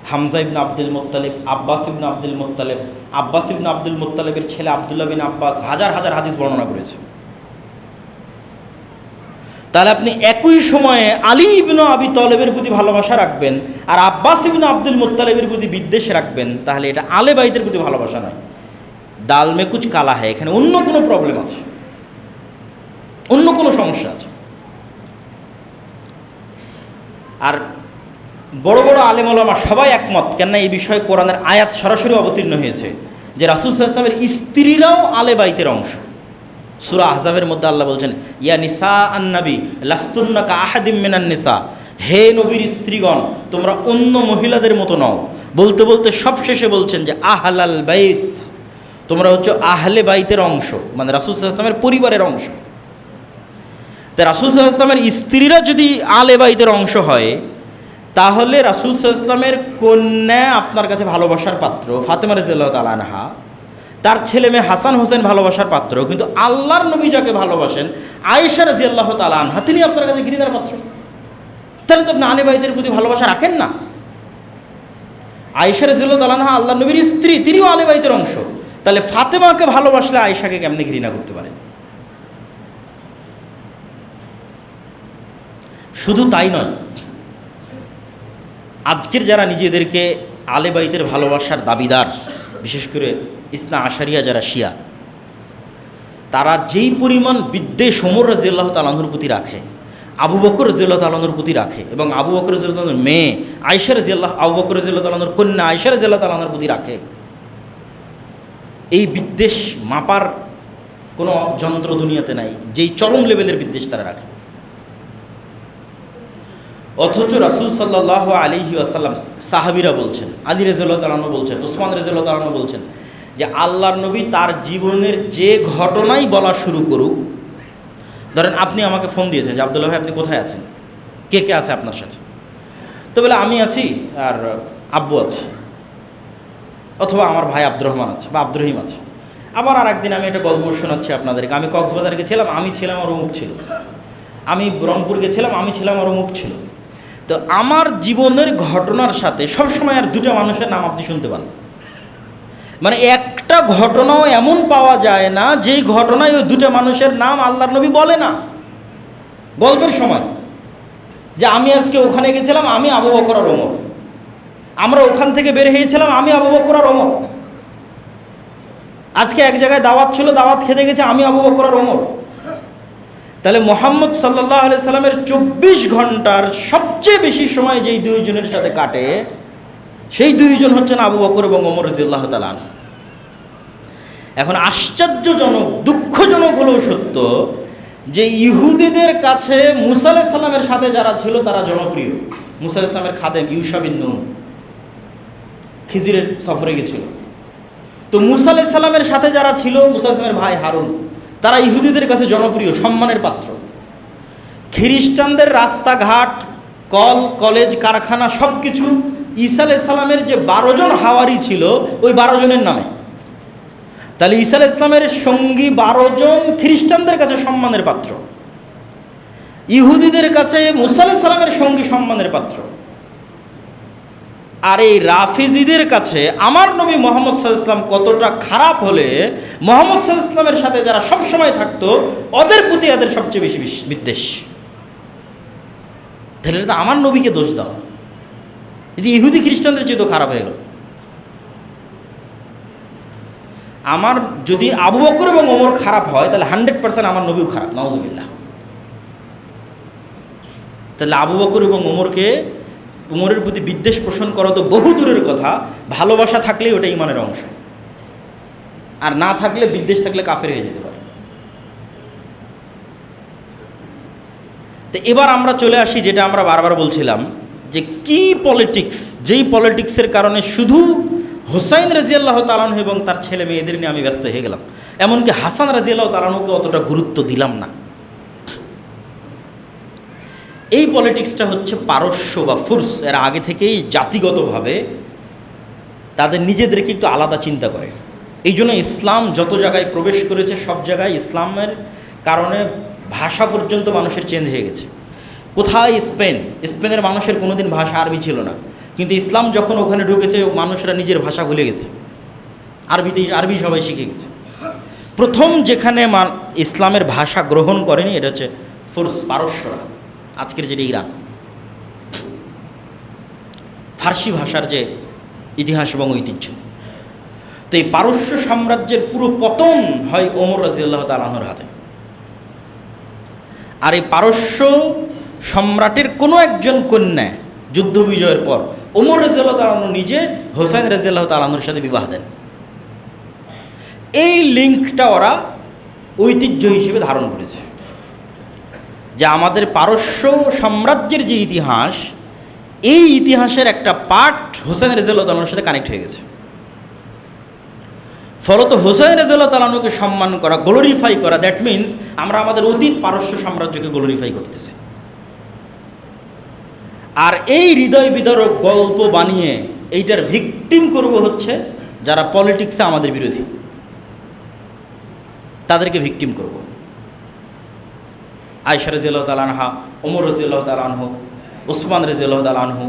হামজা ইবনে আব্দুল মুত্তালিব, আব্বাস ইবনে আব্দুল মুত্তালিব, আব্বাস ইবনে আব্দুল মুত্তালিবের ছেলে আব্দুল্লাহ বিন আব্বাস হাজার হাজার হাদিস বর্ণনা করেছে। তাহলে আপনি একই সময়ে আলী ইবনে আবি তালেবের প্রতি ভালোবাসা রাখবেন আর আব্বাস ইবনে আব্দুল মুত্তালিবের প্রতি বিদ্বেষ রাখবেন, তাহলে এটা আলে বাইতের প্রতি ভালোবাসা নয়। ডাল মে কুচ কালা হয়, এখানে অন্য কোনো প্রবলেম আছে, অন্য কোনো সমস্যা আছে। আর বড় বড় আলেম ওলামা সবাই একমত, কেননা এই বিষয়ে কোরআনের আয়াত সরাসরি অবতীর্ণ হয়েছে যে রাসূল সাল্লাল্লাহু আলাইহি ওয়াসাল্লামের স্ত্রীরাও আলে বাইতের অংশ। সূরা আহজাবের মধ্যে আল্লাহ বলছেন, ইয়া নিসা আন-নবী লাস্তুন্না কা আহাদিম মিনান নিসা, হে নবীর স্ত্রীগণ তোমরা অন্য মহিলাদের মতো নও। বলতে বলতে সবশেষে বলছেন যে আহলাল বাইত, তোমরা হচ্ছে আহলে বাইতের অংশ, মানে রাসূল সাল্লাল্লাহু আলাইহি ওয়াসাল্লামের পরিবারের অংশ। তা রাসূল সাল্লাল্লাহু আলাইহি ওয়াসাল্লামের স্ত্রীরা যদি আলে বাইতের অংশ হয়, তাহলে রাসূল সাল্লাল্লাহু আলাইহি ওয়াসাল্লামের কন্যা আপনার কাছে ভালোবাসার পাত্র ফাতেমা রাদিয়াল্লাহু তাআলা আনহা, তার ছেলে মেয়ে হাসান হোসেন ভালোবাসার পাত্র, কিন্তু আল্লাহর নবী যাকে ভালোবাসেন আয়েশা রাদিয়াল্লাহু তাআলা আনহা, তিনি আপনার কাছে ঘৃণার পাত্র। তাহলে তো আপনি আলে বাইতের প্রতি ভালোবাসা রাখেন না। আয়েশা রাদিয়াল্লাহু তাআলা আনহা আল্লাহর নবীর স্ত্রী, তিনিও আলে বাইতের অংশ। তাহলে ফাতেমাকে ভালোবাসলে আয়েশাকে কেমনে ঘৃণা করতে পারেন? শুধু তাই নয়, আজকের যারা নিজেদেরকে আলে বাইতের ভালোবাসার দাবিদার, বিশেষ করে ইসনা আশারিয়া যারা শিয়া, তারা যেই পরিমাণ বিদ্বেষ ওমর রাদিয়াল্লাহু তাআলা আনহুর প্রতি রাখে, আবু বকর রাদিয়াল্লাহু তাআলা আনহুর প্রতি রাখে, এবং আবু বকর রাদিয়াল্লাহু তাআলার মেয়ে আয়েশা রাদিয়াল্লাহু, আবু বকর রাদিয়াল্লাহু তাআলা আনহুর কন্যা আয়েশা রাদিয়াল্লাহু তাআলা আনহার প্রতি রাখে, এই বিদ্বেষ মাপার কোনো যন্ত্র দুনিয়াতে নাই, যেই চরম লেভেলের বিদ্বেষ তারা রাখে। অথচ রাসূল সাল্লাল্লাহু আলাইহি ওয়াসাল্লাম, সাহাবীরা বলছেন, আলী রাদিয়াল্লাহু তাআলা আনহু বলছেন, উসমান রাদিয়াল্লাহু তাআলা আনহু বলছেন যে আল্লাহর নবী তার জীবনের যে ঘটনাই বলা শুরু করুক, ধরেন আপনি আমাকে ফোন দিয়েছেন যে আব্দুল্লাহ ভাই আপনি কোথায় আছেন, কে কে আছে আপনার সাথে, তো বলে আমি আছি আর আব্বু আছে, অথবা আমার ভাই আব্দুর রহমান আছে বা আব্দুর রহিম আছে। আবার আর একদিন আমি একটা গল্প শোনাচ্ছি আপনাদেরকে, আমি কক্সবাজার গেছিলাম, আমি ছিলাম আর অমুক ছিল, আমি রংপুর গেছিলাম, আমি ছিলাম আর অমুক ছিল। তো আমার জীবনের ঘটনার সাথে সবসময় আর দুটো মানুষের নাম আপনি শুনতে পান, মানে একটা ঘটনাও এমন পাওয়া যায় না যেই ঘটনায় ওই দুটো মানুষের নাম আল্লাহর নবী বলে না গল্পের সময়, যে আমি আজকে ওখানে গেছিলাম, আমি আবু বকর আর ওমর, আমরা ওখান থেকে বের হয়েছিলাম, আমি আবু বকর আর ওমর, আজকে এক জায়গায় দাওয়াত ছিল, দাওয়াত খেতে গেছে, আমি আবু বকর আর ওমর। তাহলে মুহাম্মদ সাল্লাল্লাহু আলাইহি সাল্লামের 24 ঘন্টার সবচেয়ে বেশি সময় যেই দুইজনের সাথে কাটে, সেই দুইজন হচ্ছেন আবু বকর এবং ওমর রাদিয়াল্লাহু তাআলা আনহু। এখন আশ্চর্যজনক, দুঃখজনক হলেও সত্য যে ইহুদিদের কাছে মুসা আলাইহিস সালামের সাথে যারা ছিল তারা জনপ্রিয়। মুসা আলাইহিস সালামের খাদেম ইউশা বিন নুন খিজিরের সফরে গেছিল, তো মুসা আলাইহিস সালামের সাথে যারা ছিল, মুসা আলাইহিস সালামের ভাই হারুন, তারা ইহুদিদের কাছে জনপ্রিয়, সম্মানের পাত্র। খ্রিস্টানদের রাস্তাঘাট, কলেজ, কারখানা সব কিছু ঈসা আলাইহিস সালামের যে 12 জন হাওয়ারি ছিল ওই 12 জনের নামে। তাহলে ঈসা আলাইহিস সালামের সঙ্গী 12 জন খ্রিস্টানদের কাছে সম্মানের পাত্র, ইহুদিদের কাছে মুসা আলাইহিস সালামের সঙ্গী সম্মানের পাত্র। আর এই রাফিজিদের কাছে আমার নবী মুহাম্মদ সাল্লাল্লাহু আলাইহি ওয়াসাল্লাম কতটা খারাপ হলে মুহাম্মদ সাল্লাল্লাহু আলাইহি ওয়াসাল্লামের সাথে যারা সবসময় থাকতো ওদের প্রতি এদের সবচেয়ে বেশি বিদ্বেষ। তাহলে তো আমার নবীকে দোষ দেওয়া, যদি ইহুদি খ্রিস্টানদের চেয়ে তো খারাপ হয়ে গেল। আমার যদি আবু বকর এবং ওমর খারাপ হয় তাহলে 100% আমার নবীও খারাপ, নাউজুবিল্লাহ। তাহলে আবু বকর এবং ওমরের প্রতি বিদ্বেষ পোষণ করা তো বহু দূরের কথা, ভালোবাসা থাকলেই ওটা ইমানের অংশ, আর না থাকলে, বিদ্বেষ থাকলে কাফের হয়ে যেতে পারে। তো এবার আমরা চলে আসি যেটা আমরা বারবার বলছিলাম, যে কি পলিটিক্স, যেই পলিটিক্সের কারণে শুধু হুসাইন রাদিয়াল্লাহু তাআলা আনহু এবং তার ছেলে মেয়েদের নিয়ে আমি ব্যস্ত হয়ে গেলাম, এমনকি হাসান রাদিয়াল্লাহু তাআলা আনহুকে অতটা গুরুত্ব দিলাম না। এই পলিটিক্সটা হচ্ছে পারস্য বা ফুরস, এরা আগে থেকেই জাতিগতভাবে তাদের নিজেদেরকে একটু আলাদা চিন্তা করে। এই জন্য ইসলাম যত জায়গায় প্রবেশ করেছে সব জায়গায় ইসলামের কারণে ভাষা পর্যন্ত মানুষের চেঞ্জ হয়ে গেছে। কোথায় স্পেনের মানুষের কোনোদিন ভাষা আরবি ছিল না, কিন্তু ইসলাম যখন ওখানে ঢুকেছে মানুষরা নিজের ভাষা ভুলে গেছে, আরবি সবাই শিখে গেছে। প্রথম যেখানে ইসলামের ভাষা গ্রহণ করেনি এটা হচ্ছে ফুরস, পারস্যরা, আজকের যেটা ইরান। ফার্সি ভাষার যে ইতিহাস এবং ঐতিহ্য, তো এই পারস্য সাম্রাজ্যের পুরো পতন হয় ওমর রাদিয়াল্লাহু তাআলা আনহুর হাতে। আর এই পারস্য সম্রাটের কোনো একজন কন্যা যুদ্ধ বিজয়ের পর ওমর রাদিয়াল্লাহু তাআলা আনহু নিজে হোসাইন রাদিয়াল্লাহু তাআলা আনহুর সাথে বিবাহ দেন। এই লিঙ্কটা ওরা ঐতিহ্য হিসেবে ধারণ করেছে যে আমাদের পারস্য সাম্রাজ্যের যে ইতিহাস, এই ইতিহাসের একটা পার্ট হোসেন রাদিয়াল্লাহু তাআলার সাথে কানেক্ট হয়ে গেছে। ফলত হোসেন রাদিয়াল্লাহু তাআলাকে সম্মান করা, গ্লোরিফাই করা, দ্যাট মিন্স আমরা আমাদের অতীত পারস্য সাম্রাজ্যকে গ্লোরিফাই করতেছি। আর এই হৃদয় বিদারক গল্প বানিয়ে এইটার ভিকটিম করব হচ্ছে যারা পলিটিক্সে আমাদের বিরোধী, তাদেরকে ভিকটিম করব। আয়েশা রাদিয়াল্লাহু তাআলা আনহা, ওমর রাদিয়াল্লাহু তাআলা আনহু, ওসমান রাদিয়াল্লাহু তাআলা আনহু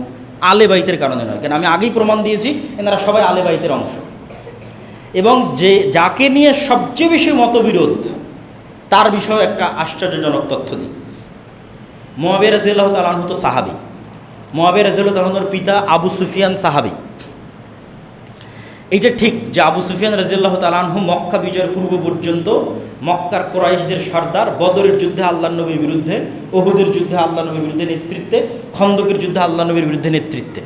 আলে বাইতের কারণে নয়, কেন আমি আগেই প্রমাণ দিয়েছি এনারা সবাই আলে বাইতের অংশ। এবং যাকে নিয়ে সবচেয়ে বেশি মতবিরোধ তার বিষয়ে একটা আশ্চর্যজনক তথ্য দিই। মুআবিয়া রাদিয়াল্লাহু তাআলা আনহু তো সাহাবী। মুআবিয়া রাদিয়াল্লাহু তাআলা আনহুর পিতা আবু সুফিয়ান সাহাবী। এইটা ঠিক যে আবু সুফিয়ান রাদিয়াল্লাহু তাআলা আনহু মক্কা বিজয়ের পূর্ব পর্যন্ত মক্কার কুরাইশদের সর্দার, বদরের যুদ্ধে আল্লাহর নবীর বিরুদ্ধে, উহুদের যুদ্ধে আল্লাহর নবীর বিরুদ্ধে নেতৃত্বে, খন্দকের যুদ্ধে আল্লাহর নবীর বিরুদ্ধে নেতৃত্বে,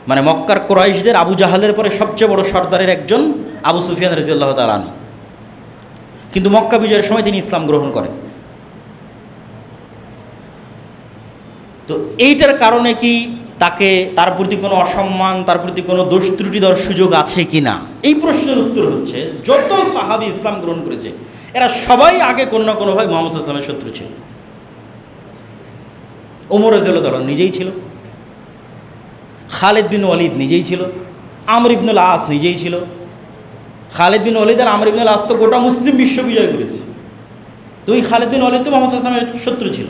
মানে মক্কার কুরাইশদের আবু জাহালের পরে সবচেয়ে বড় সর্দারের একজন আবু সুফিয়ান রাদিয়াল্লাহু তাআলা আনহু। কিন্তু মক্কা বিজয়ের সময় তিনি ইসলাম গ্রহণ করেন। তো এইটার কারণে কি তার প্রতি কোনো অসম্মান, তার প্রতি কোনো দোষ ত্রুটি দেওয়ার সুযোগ আছে কি না, এই প্রশ্নের উত্তর হচ্ছে যত সাহাবী ইসলাম গ্রহণ করেছে এরা সবাই আগে কোনো না কোনোভাবে মুহাম্মদ সাল্লাল্লাহু আলাইহি ওয়াসাল্লামের শত্রু ছিল। ওমর রাদিয়াল্লাহু তাআলা নিজেই ছিল, খালিদ বিন ওয়ালিদ নিজেই ছিল, আমর ইবনুল আস নিজেই ছিল। খালিদ বিন ওয়ালিদ আর আমর ইবনুল আস তো গোটা মুসলিম বিশ্ব বিজয় করেছে। তো ওই খালিদ বিন ওয়ালিদ তো মুহাম্মদ সাল্লাল্লাহু আলাইহি ওয়াসাল্লামের শত্রু ছিল।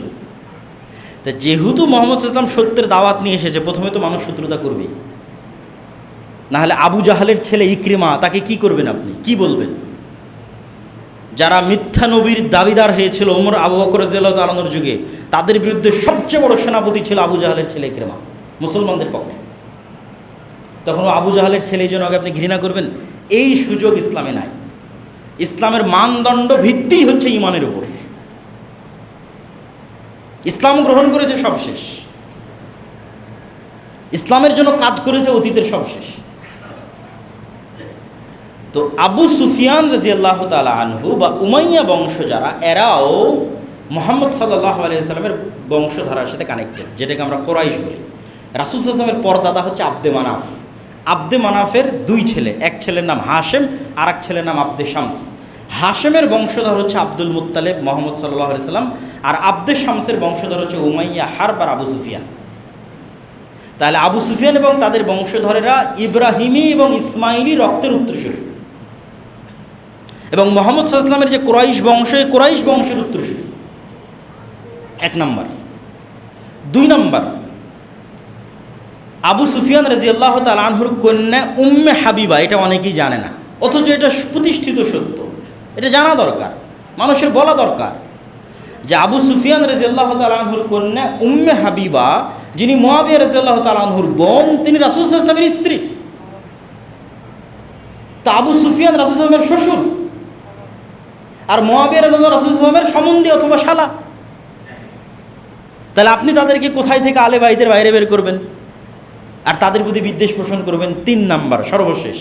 তা যেহেতু মুহাম্মদ সাল্লাল্লাহু আলাইহি ওয়াসাল্লাম সত্যের দাওয়াত নিয়ে এসেছে, প্রথমে তো মানুষ শত্রুতা করবেই, না হলে আবু জাহালের ছেলে ইকরিমা তাকে কি করবেন, আপনি কি বলবেন? যারা মিথ্যা নবীর দাবিদার হয়েছিল ওমর, আবু বকর রাদিয়াল্লাহু তাআলা আনহুর যুগে, তাদের বিরুদ্ধে সবচেয়ে বড় সেনাপতি ছিল আবু জাহালের ছেলে ইকরিমা মুসলমানদের পক্ষে। তখন আবু জাহালের ছেলে এই জন্য আপনি ঘৃণা করবেন, এই সুযোগ ইসলামে নাই। ইসলামের মানদণ্ড ভিত্তি হচ্ছে ঈমানের উপর। ইসলাম গ্রহণ করেছে সব শেষ, ইসলামের জন্য কাজ করেছে অতীতের সব শেষ। তো আবু সুফিয়ান রাদিয়াল্লাহু তাআলা আনহু বা উমাইয়া বংশ যারা, এরাও মুহাম্মদ সাল্লাল্লাহু আলাইহি ওয়াসাল্লামের বংশধারার সাথে কানেক্টেড, যেটাকে আমরা কুরাইশ বলি। রাসূল সাল্লাল্লাহু আলাইহি ওয়াসাল্লামের পরদাদা হচ্ছে আব্দে মানাফ। আব্দে মানাফের দুই ছেলে, এক ছেলের নাম হাশেম আর এক ছেলের নাম আব্দে শামস। হাশেমের বংশধর হচ্ছে আব্দুল মুত্তালিব, মুহাম্মদ সাল্লাল্লাহু আলাইহি ওয়াসাল্লাম, আর আব্দে শামসের বংশধর হচ্ছে উমাইয়া হারব আর আবু সুফিয়ান। তাহলে আবু সুফিয়ান এবং তাদের বংশধরেরা ইব্রাহিমী এবং ইসমাইলি রক্তের উত্তরসূরি, এবং মুহাম্মদ সাল্লাল্লাহু আলাইহি ওয়াসাল্লামের যে কুরাইশ বংশ, এই কুরাইশ বংশের উত্তরসূরি। এক নম্বর। দুই নম্বর, আবু সুফিয়ান রাদিয়াল্লাহু তাআলা আনহুর কন্যা উম্মে হাবিবা, এটা অনেকেই জানে না, অথচ এটা প্রতিষ্ঠিত সত্য, এটা জানা দরকার, মানুষের বলা দরকার যে আবু সুফিয়ান রাদিয়াল্লাহু তাআলা আনহুর কন্যা উম্মে হাবিবা, যিনি মুআবিয়া রাদিয়াল্লাহু তাআলা আনহুর বোন, তিনি রাসূল সাল্লাল্লাহু আলাইহি ওয়াসাল্লামের স্ত্রী। তা আবু সুফিয়ান রাসূল সাল্লাল্লাহু আলাইহি ওয়াসাল্লামের শ্বশুর, আর মুআবিয়া রাদিয়াল্লাহু রাসূল সাল্লাল্লাহু আলাইহি ওয়াসাল্লামের সম্বন্ধী অথবা শালা। তাহলে আপনি তাদেরকে কোথায় থেকে আলে বাইতের বাইরে বের করবেন আর তাদের প্রতি বিদ্বেষ পোষণ করবেন? তিন নাম্বার, সর্বশেষ,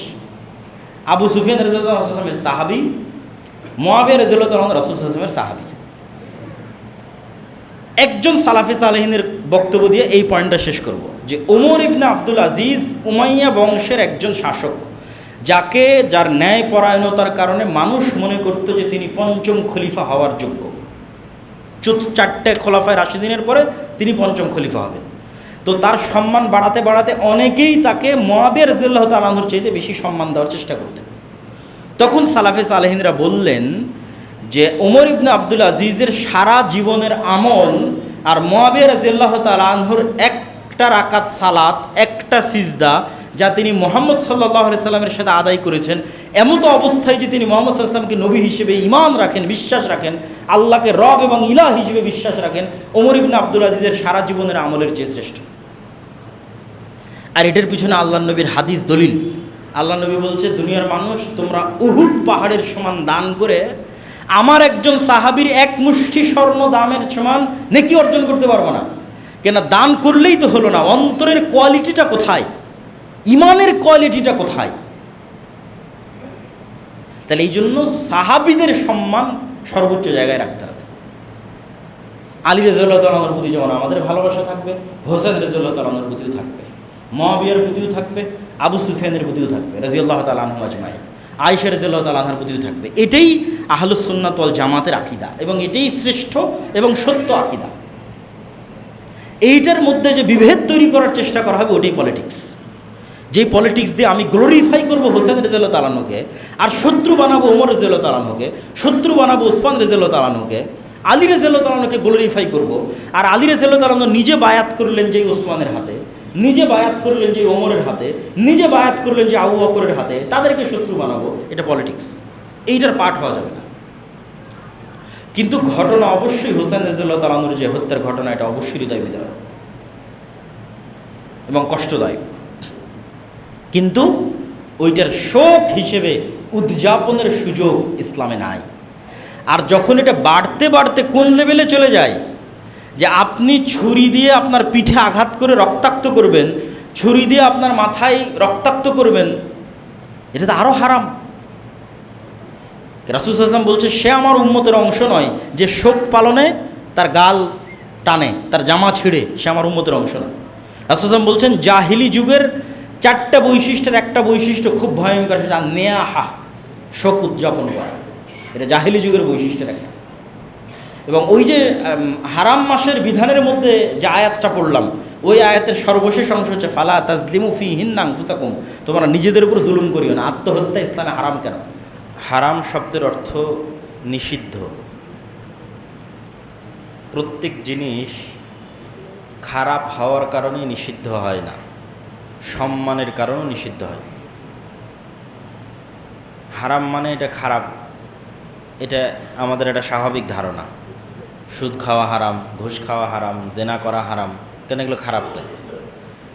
আবু সুফিয়ান রাদিয়াল্লাহু রাসূল সাল্লাল্লাহু আলাইহি ওয়াসাল্লামের সাহাবী, মুআবিয়া রাদিয়াল্লাহু রাসূল সাল্লাল্লাহু আলাইহি ওয়াসাল্লামের সাহাবী। একজন সালাফি সালেহিনের বক্তব্য দিয়ে এই পয়েন্টটা শেষ করব যে ওমর ইবনে আব্দুল আজিজ উমাইয়া বংশের একজন শাসক, যার ন্যায় পরায়ণতার কারণে মানুষ মনে করত যে তিনি পঞ্চম খলিফা হওয়ার যোগ্য। চারটে খোলাফায়ে রাশিদিনের পরে তিনি পঞ্চম খলিফা হবেন। তো তার সম্মান বাড়াতে বাড়াতে অনেকেই তাকে মুআবিয়া রাদিয়াল্লাহু তাআলা আনহুর চাইতে বেশি সম্মান দেওয়ার চেষ্টা করতেন। তখন সালাফে সালেহিনরা বললেন যে ওমর ইবনে আব্দুল আজিজের সারা জীবনের আমল আর মুআবিয়া রাদিয়াল্লাহু তাআলা আনহুর একটা রাকাত সালাত, একটা সিজদা যা তিনি মুহাম্মদ সাল্লাল্লাহু আলাইহি সাল্লামের সাথে আদায় করেছেন, এমতো অবস্থায় যে তিনি মুহাম্মদ সাল্লাল্লাহু আলাইহি সাল্লামকে নবী হিসেবে ঈমান রাখেন, বিশ্বাস রাখেন, আল্লাহকে রব এবং ইলাহ হিসেবে বিশ্বাস রাখেন, ওমর ইবনে আব্দুল আজিজের সারা জীবনের আমলের চেয়ে শ্রেষ্ঠ। আর এটার পিছনে আল্লাহর নবীর হাদিস দলিল। আল্লাহ নবী বলছে, দুনিয়ার মানুষ তোমরা উহুদ পাহাড়ের সমান দান করে আমার একজন সাহাবীর এক মুষ্টি স্বর্ণ দামের সমান নেকি অর্জন করতে পারবো না। কেন দান করলেই তো হলো না, অন্তরের কোয়ালিটিটা কোথায়, ইমানের কোয়ালিটিটা কোথায়? তাহলে এই জন্য সাহাবীদের সম্মান সর্বোচ্চ জায়গায় রাখতে হবে। আলী রাদিয়াল্লাহু তাআলা আনহুর প্রতি যেমন আমাদের ভালোবাসা থাকবে, হোসেন রাদিয়াল্লাহু তাআলা আনহুর প্রতিও থাকবে, মুআবিয়ার প্রতিও থাকবে, আবু সুফিয়ানের প্রতিও থাকবে রাদিয়াল্লাহু তাআলা আনহুম আজমাইন, আয়েশা রাদিয়াল্লাহু তাআলা আনহার প্রতিও থাকবে। এটাই আহলুস সুন্নাত ওয়াল জামাতের আকীদা এবং এটাই শ্রেষ্ঠ এবং সত্য আকীদা। এইটার মধ্যে যে বিভেদ তৈরি করার চেষ্টা করা হবে ওটাই পলিটিক্স। যেই পলিটিক্স দিয়ে আমি গ্লোরিফাই করবো হোসেন রাদিয়াল্লাহু তাআলা আনহুকে, আর শত্রু বানাবো ওমর রাদিয়াল্লাহু তাআলা আনহুকে, শত্রু বানাবো ওসমান রাদিয়াল্লাহু তাআলা আনহুকে, আলী রাদিয়াল্লাহু তাআলা আনহুকে গ্লোরিফাই করব। আর আলী রাদিয়াল্লাহু তাআলা আনহু নিজে বায়াত করলেন যে ওসমানের হাতে, নিজে বায়াত করলেন যে ওমরের হাতে, নিজে বায়াত করলেন যে আবু বকরের হাতে, তাদেরকে শত্রু বানাবো, এটা পলিটিক্স। এইটার পার্ট হওয়া যাবে না। কিন্তু ঘটনা অবশ্যই হোসেন রাদিয়াল্লাহু তাআলা আনহুর যে হত্যার ঘটনা, এটা অবশ্যই হৃদয় বিদারক এবং কষ্টদায়ক, কিন্তু ওইটার শোক হিসেবে উদযাপনের সুযোগ ইসলামে নাই। আর যখন এটা বাড়তে বাড়তে কোন লেভেলে চলে যায় যে আপনি ছুরি দিয়ে আপনার পিঠে আঘাত করে রক্তাক্ত করবেন, ছুরি দিয়ে আপনার মাথায় রক্তাক্ত করবেন, এটা তো আরও হারাম। রাসূল সাল্লাল্লাহু আলাইহি ওয়াসাল্লাম বলছে, সে আমার উম্মতের অংশ নয় যে শোক পালনে তার গাল টানে, তার জামা ছিঁড়ে, সে আমার উম্মতের অংশ নয়। রাসূল সাল্লাল্লাহু আলাইহি ওয়াসাল্লাম বলছেন, জাহিলি যুগের 4টা বৈশিষ্ট্যের একটা বৈশিষ্ট্য খুব ভয়ঙ্কর, সেটা নেয়াহা, শোক উদযাপন করা। এটা জাহিলি যুগের বৈশিষ্ট্যের একটা। এবং ওই যে হারাম মাসের বিধানের মধ্যে যে আয়াতটা পড়লাম, ওই আয়াতের সর্বশেষ অংশ হচ্ছে ফালা তাজলিমু ফীহিন্না আনফুসাকুম, তোমরা নিজেদের উপর জুলুম করিও না। আত্মহত্যা ইসলামে হারাম কেন? হারাম শব্দের অর্থ নিষিদ্ধ। প্রত্যেক জিনিস খারাপ হওয়ার কারণে নিষিদ্ধ হয় না, সম্মানের কারণেও নিষিদ্ধ হয়। হারাম মানে এটা খারাপ, এটা আমাদের একটা স্বাভাবিক ধারণা। সুদ খাওয়া হারাম, ঘুষ খাওয়া হারাম, জেনা করা হারাম, কেন এগুলো খারাপ তাই?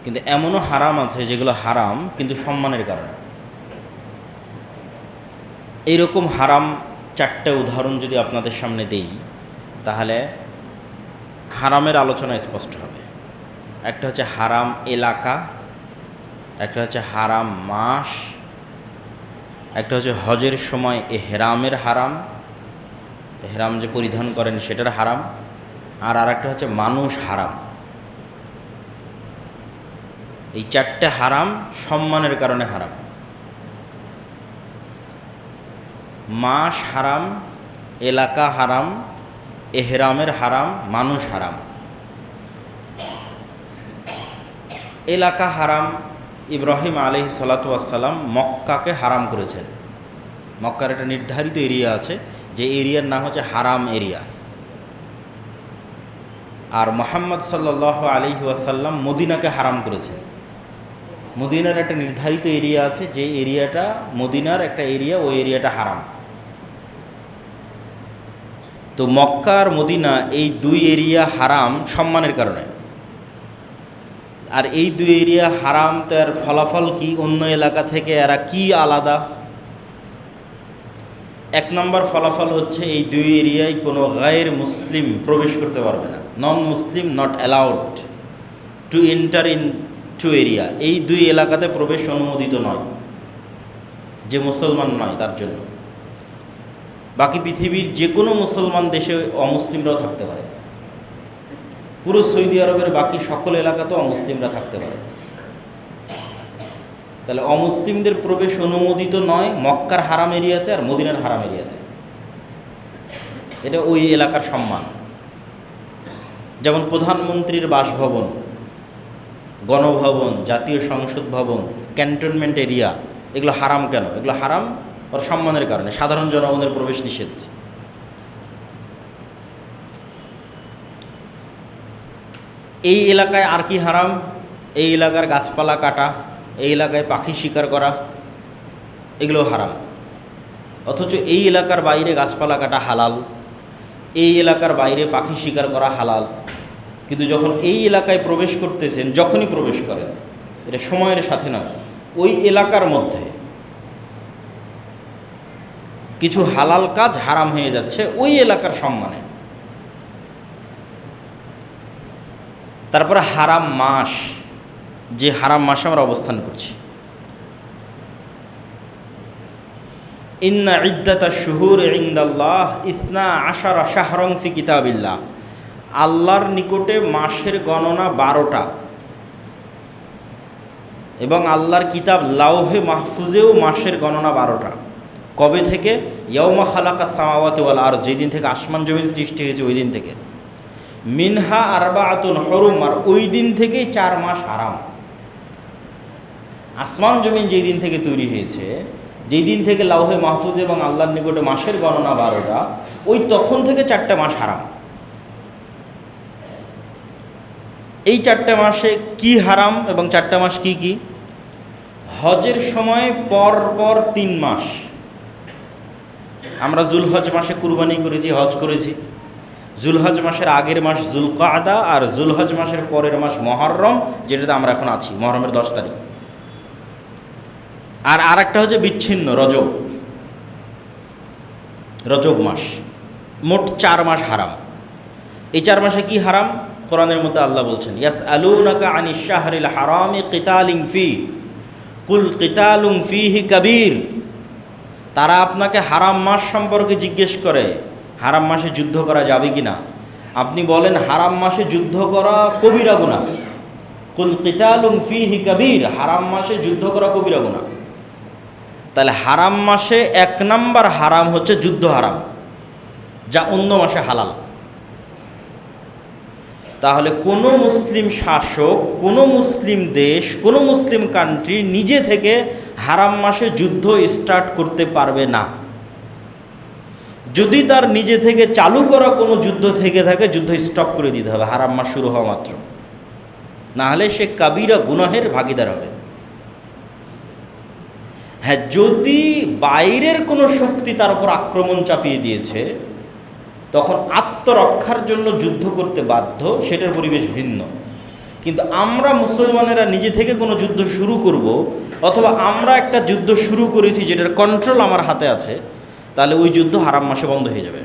কিন্তু এমনও হারাম আছে যেগুলো হারাম কিন্তু সম্মানের কারণে। এইরকম হারাম 4টা উদাহরণ যদি আপনাদের সামনে দেই, তাহলে হারামের আলোচনা স্পষ্ট হবে। একটা হচ্ছে হারাম এলাকা, একটা হচ্ছে হারাম মাস, একটা হচ্ছে হজের সময় এহরামের হারাম, এহরাম যে পরিধান করেন সেটার হারাম, আর আরেকটা হচ্ছে মানুষ হারাম। এই 4টে হারাম সম্মানের কারণে হারাম। মাস হারাম, এলাকা হারাম, এহরামের হারাম, মানুষ হারাম। এলাকা হারাম, ইব্রাহিম আলাইহিস সালাতু ওয়াস সালাম মক্কাকে হারাম করেছেন। মক্কার একটা নির্ধারিত এরিয়া আছে, যে এরিয়ার নাম হচ্ছে হারাম এরিয়া। আর মুহাম্মদ সাল্লাল্লাহু আলাইহি ওয়াসাল্লাম মদিনাকে হারাম করেছেন। মদিনার একটা নির্ধারিত এরিয়া আছে, যে এরিয়াটা মদিনার একটা এরিয়া, ওই এরিয়াটা হারাম। তো মক্কা আর মদিনা এই 2 এরিয়া হারাম সম্মানের কারণে। আর এই 2 এরিয়া হারাম, তো এর ফলাফল কি? অন্য এলাকা থেকে এরা কি আলাদা? 1 নম্বর ফলাফল হচ্ছে এই 2 এরিয়ায় কোনো গায়র মুসলিম প্রবেশ করতে পারবে না। Non Muslim not allowed to enter in to area. এই 2 এলাকাতে প্রবেশ অনুমোদিত নয়, যে মুসলমান নয় তার জন্য। বাকি পৃথিবীর যে কোনো মুসলমান দেশে অমুসলিমরাও থাকতে পারে। পুরো সৌদি আরবের বাকি সকল এলাকাতেও অমুসলিমরা থাকতে পারে। তাহলে অমুসলিমদের প্রবেশ অনুমোদিত নয় মক্কার হারাম এরিয়াতে আর মদিনার হারাম এরিয়াতে। এটা ওই এলাকার সম্মান। যেমন প্রধানমন্ত্রীর বাসভবন, গণভবন, জাতীয় সংসদ ভবন, ক্যান্টনমেন্ট এরিয়া, এগুলো হারাম কেন? এগুলো হারাম ওর সম্মানের কারণে, সাধারণ জনগণের প্রবেশ নিষেধ। এই এলাকায় আর কি হারাম? এই এলাকার গাছপালা কাটা, এই এলাকায় পাখি শিকার করা, এগুলো হারাম। অথচ এই এলাকার বাইরে গাছপালা কাটা হালাল, এই এলাকার বাইরে পাখি শিকার করা হালাল। কিন্তু যখন এই এলাকায় প্রবেশ করতেছেন, যখনই প্রবেশ করেন, এটা সময়ের সাথে নয়, ওই এলাকার মধ্যে কিছু হালাল কাজ হারাম হয়ে যাচ্ছে ওই এলাকার সম্মানে। তারপরে হারাম মাস, যে হারাম মাসে আমরা অবস্থান করছি। ইন্না ইদ্দাতা শুহুর ইনদাল্লাহ ইসনা আশারা শাহরং ফি কিতাবিল্লাহ, আল্লাহর নিকটে মাসের গণনা 12টা, এবং আল্লাহর কিতাব লাউহে মাহফুজেও মাসের গণনা 12টা। কবে থেকে? ইয়াউমা খালাকা সামাওয়াতি ওয়াল আরজ, যেদিন থেকে আসমান জমিন সৃষ্টি হয়েছে ওই দিন থেকে। মিনহা আরবাআতুন হুরুম, আর ওই দিন থেকেই 4 মাস হারাম। আসমান জমিন যেই দিন থেকে তৈরি হয়েছে, যেই দিন থেকে লাউহে মাহফুজ এবং আল্লাহর নিকটে মাসের গণনা 12টা, ওই তখন থেকে 4টে মাস হারাম। এই 4টে মাসে কি হারাম এবং 4টে মাস কি কি? হজের সময় পর পর 3 মাস। আমরা জুলহজ মাসে কুরবানি করেছি, হজ করেছি। জুলহজ মাসের আগের মাস জুলকাদা, আর জুলহজ মাসের পরের মাস মহররম, যেটাতে আমরা এখন আছি, মহরমের 10 তারিখ। আর আরেকটা হচ্ছে বিচ্ছিন্ন রজব, রজব মাস। মোট 4 মাস হারাম। এই 4 মাসে কি হারাম? কোরআনের মধ্যে আল্লাহ বলছেন, ইয়াসআলুনাকা আনিশ শাহরিল হারামি কিতালিন ফি কুল কিতালুন ফিহি কাবীর। তারা আপনাকে হারাম মাস সম্পর্কে জিজ্ঞেস করে, হারাম মাসে যুদ্ধ করা যাবে কি না? আপনি বলেন হারাম মাসে যুদ্ধ করা কবিরা গুনাহ। কুল কিতালুন ফিহি কাবীর, হারাম মাসে যুদ্ধ করা কবিরা গুনাহ। তাহলে হারাম মাসে 1 নাম্বার হারাম হচ্ছে যুদ্ধ হারাম, যা অন্য মাসে হালাল। তাহলে কোনো মুসলিম শাসক, কোনো মুসলিম দেশ, কোনো মুসলিম কান্ট্রি নিজে থেকে হারাম মাসে যুদ্ধ স্টার্ট করতে পারবে না। যদি তার নিজে থেকে চালু করা কোনো যুদ্ধ থেকে থাকে, যুদ্ধ স্টপ করে দিতে হবে হারাম মাস শুরু হওয়া মাত্র, না হলে সে কাবিরা গুনাহের ভাগিদার হবে। হ্যাঁ, যদি বাইরের কোনো শক্তি তার উপর আক্রমণ চাপিয়ে দিয়েছে, তখন আত্মরক্ষার জন্য যুদ্ধ করতে বাধ্য, সেটার পরিবেশ ভিন্ন। কিন্তু আমরা মুসলমানেরা নিজে থেকে কোনো যুদ্ধ শুরু করব, অথবা আমরা একটা যুদ্ধ শুরু করেছি যেটার কন্ট্রোল আমার হাতে আছে, তাহলে ওই যুদ্ধ হারাম মাসে বন্ধ হয়ে যাবে।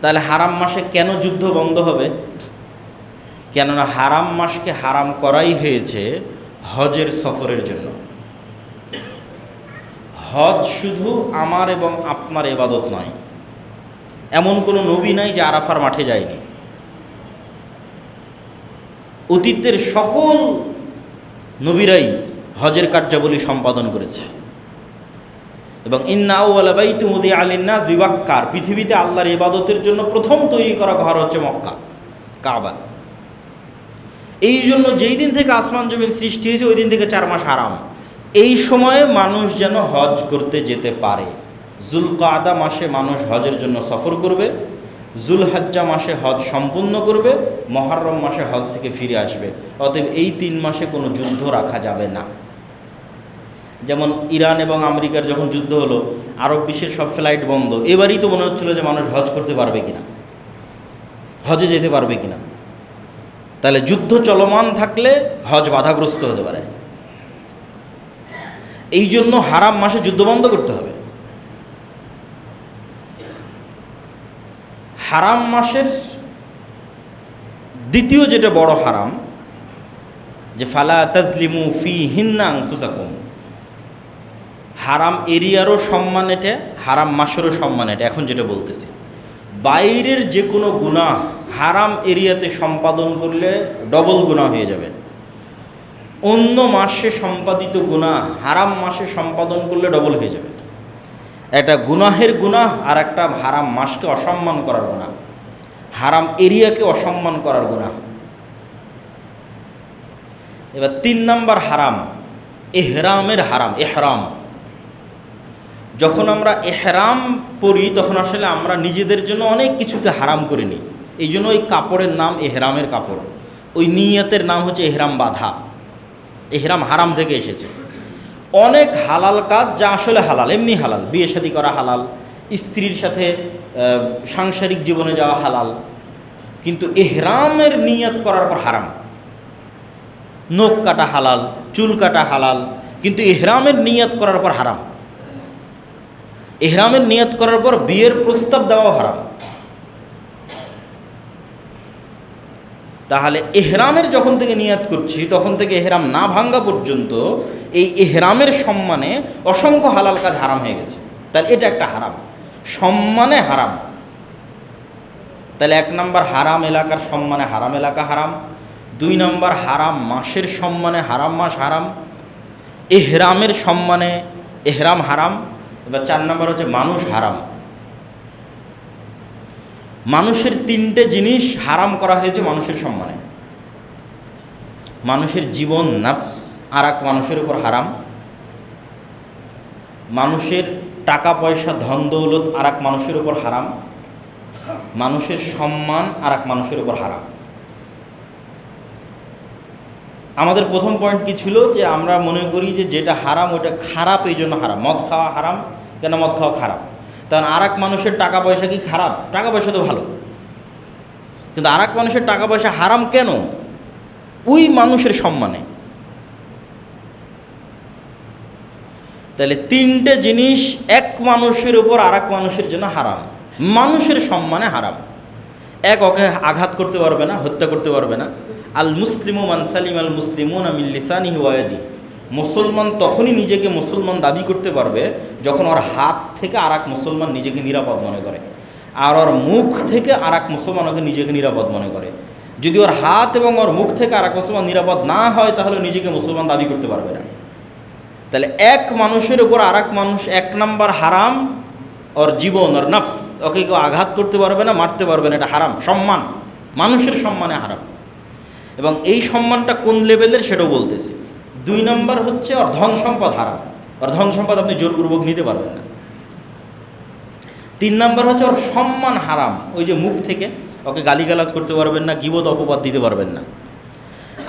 তাহলে হারাম মাসে কেন যুদ্ধ বন্ধ হবে? কেননা হারাম মাসকে হারাম করাই হয়েছে হজের সফরের জন্য। হজ শুধু আমার এবং আপনার ইবাদত নয়। এমন কোনো নবী নাই যে আরাফার মাঠে যায়নি। অতীতের সকল নবীরাই হজের কার্যাবলী সম্পাদন করেছে। এবং ইন্না আউওয়ালা বাইতুন উযিআ লিন-নাস বিবাক্কার, পৃথিবীতে আল্লাহর ইবাদতের জন্য প্রথম তৈরি করা ঘর হচ্ছে মক্কা, কাবা। এই জন্য যেই দিন থেকে আসমান জমিন সৃষ্টি হয়েছে ওই দিন থেকে 4 মাস হারাম। এই সময়ে মানুষ যেন হজ করতে যেতে পারে। জুলকাদা মাসে মানুষ হজের জন্য সফর করবে, জুলহজ্জা মাসে হজ সম্পূর্ণ করবে, মুহররম মাসে হজ থেকে ফিরে আসবে। অতএব এই 3 মাসে কোনো যুদ্ধ রাখা যাবে না। যেমন ইরান এবং আমেরিকার যখন যুদ্ধ হলো, আরব বিশ্বের সব ফ্লাইট বন্ধ। এবারই তো মনে হচ্ছিল যে মানুষ হজ করতে পারবে কিনা, হজে যেতে পারবে কিনা। তাহলে যুদ্ধ চলমান থাকলে হজ বাধাগ্রস্ত হতে পারে। এই জন্য হারাম মাসে যুদ্ধ বন্ধ করতে হবে। হারাম মাসের দ্বিতীয় যেটা বড় হারাম, যে ফালা তাজলিমু ফীহিন্না আনফুসাকুম, হারাম এরিয়ারও সম্মান এটা, হারাম মাসেরও সম্মান এটা। এখন যেটা বলতেছি, বাইরের যে কোনো গুনাহ হারাম এরিয়াতে সম্পাদন করলে ডবল গুনাহ হয়ে যাবে। অন্য মাসে সম্পাদিত গুনাহ হারাম মাসে সম্পাদন করলে ডবল হয়ে যাবে। একটা গুনাহের গুনাহ আর একটা হারাম মাসকে অসম্মান করার গুনাহ। হারাম এরিয়াকে অসম্মান করার গুনাহ। এবার 3 নম্বর হারাম, এহরামের হারাম। এহরাম, যখন আমরা এহরাম পরি তখন আসলে আমরা নিজেদের জন্য অনেক কিছুকে হারাম করে নিই। এই জন্য ওই কাপড়ের নাম এহরামের কাপড়, ওই নিয়তের নাম হচ্ছে এহরাম বাঁধা। এহরাম হারাম থেকে এসেছে। অনেক হালাল কাজ যা আসলে হালাল, এমনি হালাল, বিয়ে শাদী করা হালাল, স্ত্রীর সাথে সাংসারিক জীবনে যাওয়া হালাল, কিন্তু এহরামের নিয়ত করার পর হারাম। নখ কাটা হালাল, চুল কাটা হালাল, কিন্তু এহরামের নিয়ত করার পর হারাম। এহরামের নিয়ত করার পর বিয়ের প্রস্তাব দেওয়াও হারাম। তাহলে এহরামের যখন থেকে নিয়াত করছি তখন থেকে এহরাম না ভাঙ্গা পর্যন্ত এই এহরামের সম্মানে অসংখ্য হালাল কাজ হারাম হয়ে গেছে। তাহলে এটা একটা হারাম, সম্মানে হারাম। তাহলে 1 নম্বর হারাম এলাকার সম্মানে হারাম এলাকা হারাম। 2 নম্বর হারাম মাসের সম্মানে হারাম মাস হারাম। এহরামের সম্মানে এহরাম হারাম। এবার 4 নম্বর হচ্ছে মানুষ হারাম। মানুষের 3টে জিনিস হারাম করা হয়েছে মানুষের সম্মানে। মানুষের জীবন, নাফস আর এক মানুষের উপর হারাম। মানুষের টাকা পয়সা, ধন দৌলত আর এক মানুষের উপর হারাম। মানুষের সম্মান আর এক মানুষের উপর হারাম। আমাদের প্রথম পয়েন্ট কি ছিল, যে আমরা মনে করি যে যেটা হারাম ওটা খারাপ, এই জন্য হারাম। মদ খাওয়া হারাম, কেন? মদ খাওয়া খারাপ। কারণ আর এক মানুষের টাকা পয়সা কি খারাপ? টাকা পয়সা তো ভালো, কিন্তু আর এক মানুষের টাকা পয়সা হারাম কেন? ওই মানুষের সম্মানে। তাহলে 3টে জিনিস এক মানুষের উপর আর এক মানুষের জন্য হারাম, মানুষের সম্মানে হারাম। 1, ওকে আঘাত করতে পারবে না, হত্যা করতে পারবে না। আল মুসলিমু মান সালিম আল মুসলিমুনা মিন লিসানিহি ওয়া ইয়াদিহি। মুসলমান তখনই নিজেকে মুসলমান দাবি করতে পারবে যখন ওর হাত থেকে আর এক মুসলমান নিজেকে নিরাপদ মনে করে, আর ওর মুখ থেকে আর এক মুসলমান ওকে নিজেকে নিরাপদ মনে করে। যদি ওর হাত এবং ওর মুখ থেকে আর এক মুসলমান নিরাপদ না হয় তাহলে নিজেকে মুসলমান দাবি করতে পারবে না। তাহলে এক মানুষের উপর আর এক মানুষ 1 নম্বর হারাম, ওর জীবন, ওর নফস, ওকে কেউ আঘাত করতে পারবে না, মারতে পারবে না, এটা হারাম। সম্মান, মানুষের সম্মানে হারাম। এবং এই সম্মানটা কোন লেভেলের সেটাও বলতেছি। 2 নম্বর হচ্ছে ওর ধন সম্পদ হারাম, ওর ধন সম্পদ আপনি জোরপূর্বক নিতে পারবেন না। 3 নম্বর হচ্ছে ওর সম্মান হারাম, ওই যে মুখ থেকে ওকে গালিগালাজ করতে পারবেন না, গীবত অপবাদ দিতে পারবেন না।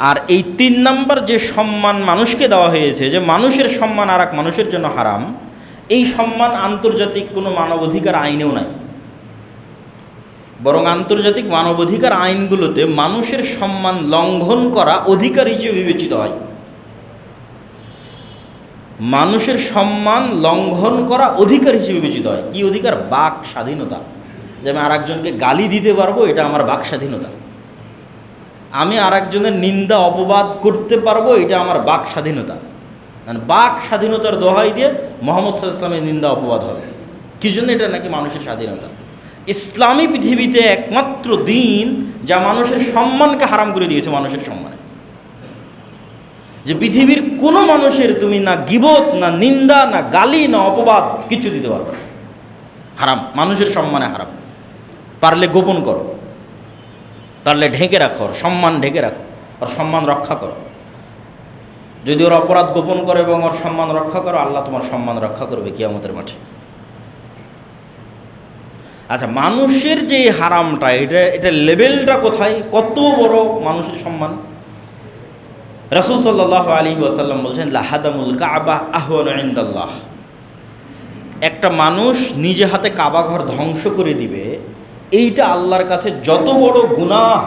আর এই 3 নম্বর যে সম্মান মানুষকে দেওয়া হয়েছে, যে মানুষের সম্মান আর এক মানুষের জন্য হারাম, এই সম্মান আন্তর্জাতিক কোনো মানবাধিকার আইনেও নাই। বরং আন্তর্জাতিক মানবাধিকার আইনগুলোতে মানুষের সম্মান লঙ্ঘন করা অধিকার হিসেবে বিবেচিত হয়। মানুষের সম্মান লঙ্ঘন করা অধিকার হিসেবে বিবেচিত হয়। কি অধিকার? বাক স্বাধীনতা। যে আমি আরেকজনকে গালি দিতে পারবো, এটা আমার বাক স্বাধীনতা। আমি আরেকজনের নিন্দা অপবাদ করতে পারবো, এটা আমার বাক স্বাধীনতা। মানে বাক স্বাধীনতার দোহাই দিয়ে মুহাম্মদ সাল্লাল্লাহু আলাইহি ওয়াসাল্লামের নিন্দা অপবাদ হবে। কি জন্য? এটা নাকি মানুষের স্বাধীনতা। ইসলামী পৃথিবীতে একমাত্র দিন যা মানুষের সম্মানকে হারাম করে দিয়েছে, মানুষের সম্মানে। যে পৃথিবীর কোনো মানুষের তুমি না গীবত, না নিন্দা, না গালি, না অপবাদ কিছু দিতে পারবে না, হারাম। মানুষের সম্মানে হারাম। পারলে গোপন করো, পারলে ঢেকে রাখো, ওর সম্মান ঢেকে রাখো, ওর সম্মান রক্ষা করো। যদি ওর অপরাধ গোপন করে এবং ওর সম্মান রক্ষা করো, আল্লাহ তোমার সম্মান রক্ষা করবে কিয়ামতের মাঠে। আচ্ছা, মানুষের যে হারামটা, এটা লেভেলটা কোথায়, কত বড় মানুষের সম্মান। রাসূল সাল্লাল্লাহু আলাইহি ওয়াসাল্লাম বলছেন, লাহাদামুল কাবা আহওয়ানু ইনদাল্লাহ। একটা মানুষ নিজে হাতে কাবা ঘর ধ্বংস করে দিবে, এইটা আল্লাহর কাছে যত বড় গুনাহ,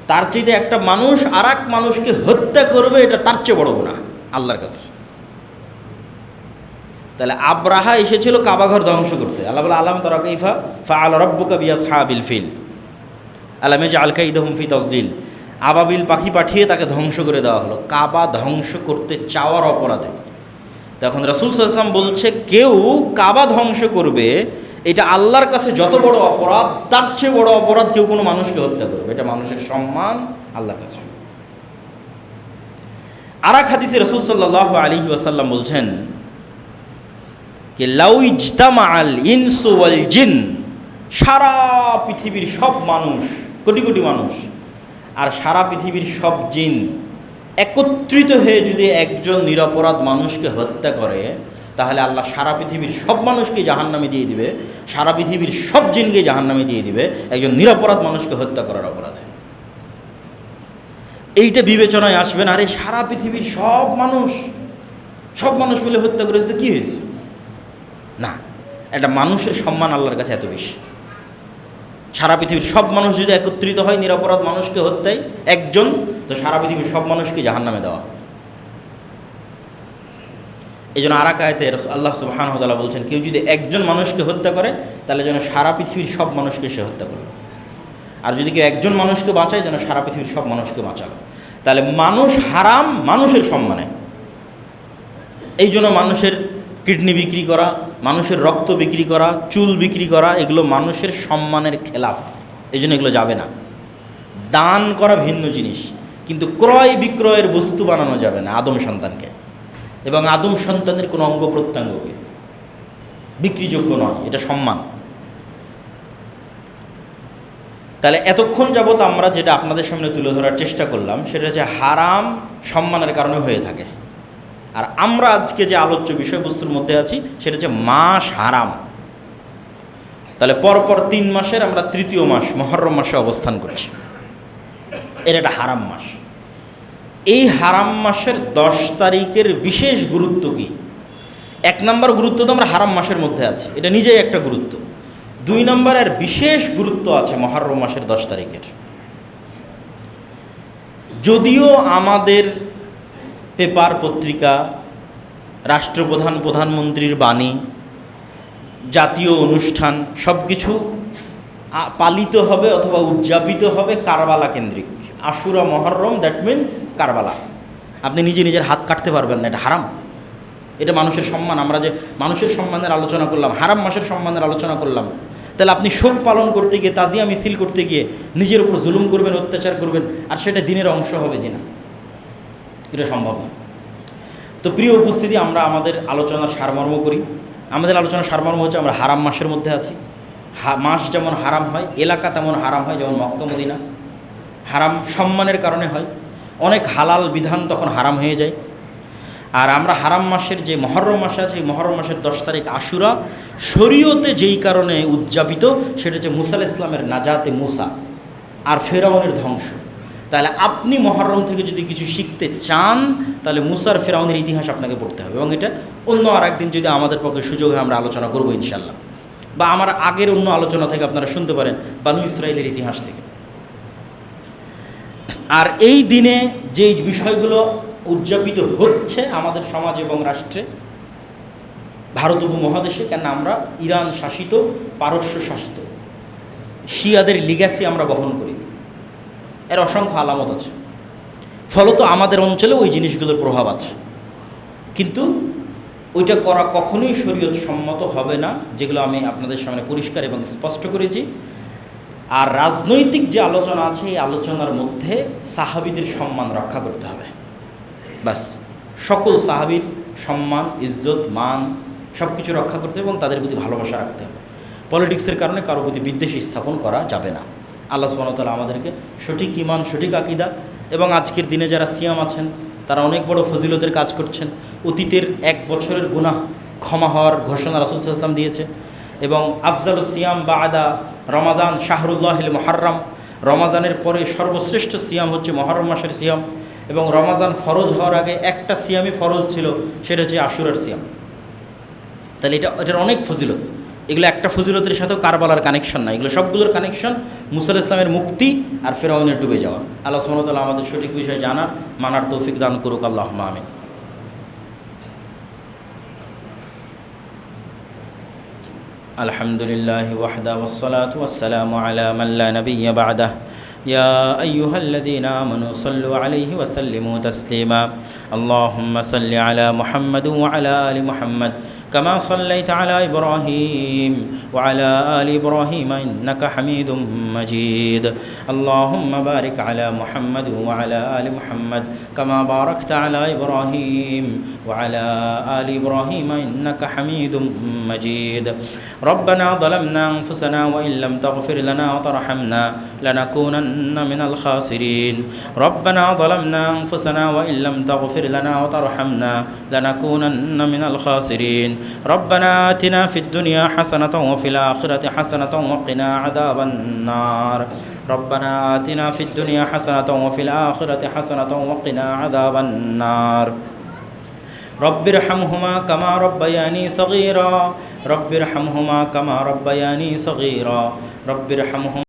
তার চাইতে একটা মানুষ আর এক মানুষকে হত্যা করবে, এটা তার চেয়ে বড় গুনাহ আল্লাহর কাছে। তাহলে আব্রাহা এসেছিল কাবাঘর ধ্বংস করতে। আল্লাহ বলে, আলাম তারা কাইফা ফাআল রাব্বুকা বিআসহাবিল ফিল আলাম ইয়াজআল কাইদাহুম ফি তাসদিল। আবাবিল পাখি পাঠিয়ে তাকে ধ্বংস করে দেওয়া হলো কাবা ধ্বংস করতে চাওয়ার অপরাধে। তখন রাসূল সাল্লাল্লাহু আলাইহি ওয়াসাল্লাম বলছে, কেউ কাবা ধ্বংস করবে, এটা আল্লাহর কাছে যত বড় অপরাধ, তার চেয়ে বড় অপরাধ কেউ কোনো মানুষকে হত্যা করবে। এটা মানুষের সম্মান আল্লাহর কাছে। আর এক হাদিসে রাসূল সাল্লাল্লাহু আলাইহি ওয়াসাল্লাম বলছেন, লাউ ইজতামাআল ইনসু ওয়াল জিন সারা পৃথিবীর সব মানুষ, কোটি কোটি মানুষ, আর সারা পৃথিবীর সব জিন একত্রিত হয়ে যদি একজন নিরপরাধ মানুষকে হত্যা করে, তাহলে আল্লাহ সারা পৃথিবীর সব মানুষকে জাহান্নামে দিয়ে দিবে, সারা পৃথিবীর সব জিনকে জাহান্নামে দিয়ে দিবে একজন নিরপরাধ মানুষকে হত্যা করার অপরাধে। এইটা বিবেচনায় আসবে না, আরে সারা পৃথিবীর সব মানুষ মিলে হত্যা করেছে তো কী হয়েছে? না, একটা মানুষের সম্মান আল্লাহর কাছে এত বেশি। সারা পৃথিবীর সব মানুষ যদি একত্রিত হয় নিরপরাধ মানুষকে হত্যায় একজন, তো সারা পৃথিবীর সব মানুষকে জাহান্নামে দেওয়া। এই জন্য আর এক আয়াতে আল্লাহ সুবহানাহু ওয়া তাআলা বলছেন, কেউ যদি একজন মানুষকে হত্যা করে তাহলে যেন সারা পৃথিবীর সব মানুষকে সে হত্যা করবে, আর যদি কেউ একজন মানুষকে বাঁচায় যেন সারা পৃথিবীর সব মানুষকে বাঁচালো। তাহলে মানুষ হারাম মানুষের সম্মানে। এই জন্য মানুষের কিডনি বিক্রি করা, মানুষের রক্ত বিক্রি করা, চুল বিক্রি করা, এগুলো মানুষের সম্মানের খেলাফ। এই জন্য এগুলো যাবে না। দান করা ভিন্ন জিনিস, কিন্তু ক্রয় বিক্রয়ের বস্তু বানানো যাবে না আদম সন্তানকে, এবং আদম সন্তানের কোনো অঙ্গ প্রত্যঙ্গকে বিক্রিযোগ্য নয়, এটা সম্মান। তাহলে এতক্ষণ যাবৎ আমরা যেটা আপনাদের সামনে তুলে ধরার চেষ্টা করলাম সেটা হচ্ছে হারাম সম্মানের কারণে হয়ে থাকে। আর আমরা আজকে যে আলোচ্য বিষয়বস্তুর মধ্যে আছি সেটা হচ্ছে মাস হারাম। তাহলে পরপর 3 মাসের আমরা তৃতীয় মাস মুহররম মাসে অবস্থান করছি। এটা একটা হারাম মাস। এই হারাম মাসের 10 তারিখের বিশেষ গুরুত্ব কি? 1 নম্বর গুরুত্ব তো আমরা হারাম মাসের মধ্যে আছি, এটা নিজেই একটা গুরুত্ব। 2 নম্বরের বিশেষ গুরুত্ব আছে মুহররম মাসের 10 তারিখের। যদিও আমাদের পেপার পত্রিকা, রাষ্ট্রপ্রধান, প্রধানমন্ত্রীর বাণী, জাতীয় অনুষ্ঠান সব কিছু পালিত হবে অথবা উদযাপিত হবে কারবালা কেন্দ্রিক। আশুরা মুহররম, দ্যাট মিন্স কারবালা। আপনি নিজের হাত কাটতে পারবেন না, এটা হারাম। এটা মানুষের সম্মান। আমরা যে মানুষের সম্মানের আলোচনা করলাম, হারাম মাসের সম্মানের আলোচনা করলাম, তাহলে আপনি শোক পালন করতে গিয়ে, তাজিয়া মিছিল করতে গিয়ে নিজের উপর জুলুম করবেন, অত্যাচার করবেন, আর সেটা দিনের অংশ হবে যে না, এটা সম্ভব না। তো প্রিয় উপস্থিতি, আমরা আমাদের আলোচনার সারমর্ম করি। আমাদের আলোচনার সারমর্ম হচ্ছে আমরা হারাম মাসের মধ্যে আছি। মাস যেমন হারাম হয়, এলাকা তেমন হারাম হয়, যেমন মক্কা মদিনা। হারাম সম্মানের কারণে হয়, অনেক হালাল বিধান তখন হারাম হয়ে যায়। আর আমরা হারাম মাসের যে মুহররম মাস আছে, এই মুহররম মাসের 10 তারিখ আশুরা শরীয়তে যেই কারণে উদযাপিত, সেটা হচ্ছে মুসা আলাইহিস সালামের নাজাতে মুসা আর ফেরাউনের ধ্বংস। তাহলে আপনি মুহররম থেকে যদি কিছু শিখতে চান, তাহলে মুসার ফেরাউনের ইতিহাস আপনাকে পড়তে হবে, এবং এটা অন্য আর একদিন যদি আমাদের পক্ষে সুযোগ হয় আমরা আলোচনা করবো ইনশাল্লাহ, বা আমার আগের অন্য আলোচনা থেকে আপনারা শুনতে পারেন বানু ইসরাইলের ইতিহাস থেকে। আর এই দিনে যেই বিষয়গুলো উদযাপিত হচ্ছে আমাদের সমাজ এবং রাষ্ট্রে, ভারত উপমহাদেশে, কেন আমরা ইরান শাসিত, পারস্য শাসিত, শিয়াদের লিগ্যাসি আমরা বহন করি, এর অসংখ্য আলামত আছে। ফলত আমাদের অঞ্চলে ওই জিনিসগুলোর প্রভাব আছে, কিন্তু ওইটা করা কখনোই শরীয়ত সম্মত হবে না, যেগুলো আমি আপনাদের সামনে পরিষ্কার এবং স্পষ্ট করেছি। আর রাজনৈতিক যে আলোচনা আছে, এই আলোচনার মধ্যে সাহাবীদের সম্মান রক্ষা করতে হবে, বাস। সকল সাহাবীর সম্মান, ইজ্জত, মান সব কিছু রক্ষা করতে হবে এবং তাদের প্রতি ভালোবাসা রাখতে হবে। পলিটিক্সের কারণে কারো প্রতি বিদ্বেষ স্থাপন করা যাবে না। আল্লাহ সুবহানাহু ওয়া তাআলা আমাদেরকে সঠিক ঈমান, সঠিক আকীদা, এবং আজকের দিনে যারা সিয়াম আছেন তারা অনেক বড় ফজিলতের কাজ করছেন। অতীতের 1 বছরের গুনাহ ক্ষমা হওয়ার ঘোষণা রাসূল সাল্লাল্লাহু আলাইহি ওয়াসাল্লাম দিয়েছে, এবং আফজালুস সিয়াম বা'দা রমাদান শাহরুল্লাহিল মুহাররম, রমাজানের পরে সর্বশ্রেষ্ঠ সিয়াম হচ্ছে মুহররম মাসের সিয়াম, এবং রমাজান ফরজ হওয়ার আগে একটা সিয়ামই ফরজ ছিল, সেটা হচ্ছে আশুরার সিয়াম। তাহলে এটার অনেক ফজিলত। এগুলো একটা ফজিলতের সাথেও কারবালার কানেকশন না, এগুলো সবগুলোর কানেকশন মুসা আলাইহিস সালামের মুক্তি আর ফেরাউনের ডুবে যাওয়া। আল্লাহ সুবহানাহু ওয়া তাআলা আমাদের সঠিক বিষয় জানার, মানার তৌফিক দান করুক। আল্লাহুম্মা আমিন। আলহামদুলিল্লাহি ওয়াহদা ওয়াসসালাতু ওয়াসসালামু আলা মান লা নাবিয়্যা বা'দাহ। يا أيها الذين آمنوا صلوا عليه وسلموا تسليما اللهم صل على محمد وعلى آل محمد كما صليت على إبراهيم وعلى آل إبراهيم إنك حميد مجيد اللهم بارك على محمد وعلى آل محمد كما باركت على إبراهيم وعلى آل إبراهيم إنك حميد مجيد ربنا ظلمنا أنفسنا وإن لم تغفر لنا وترحمنا لنكونن من الخاسرين ربنا ظلمنا أنفسنا وإن لم تغفر لنا وترحمنا لنكونن من الخاسرين ربنا آتنا في الدنيا حسنة وفي الآخرة حسنة وقنا عذاب النار ربنا آتنا في الدنيا حسنة وفي الآخرة حسنة وقنا عذاب النار رب ارحمهما كما ربياني صغيرا رب ارحمهما كما ربياني صغيرا رب ارحمهما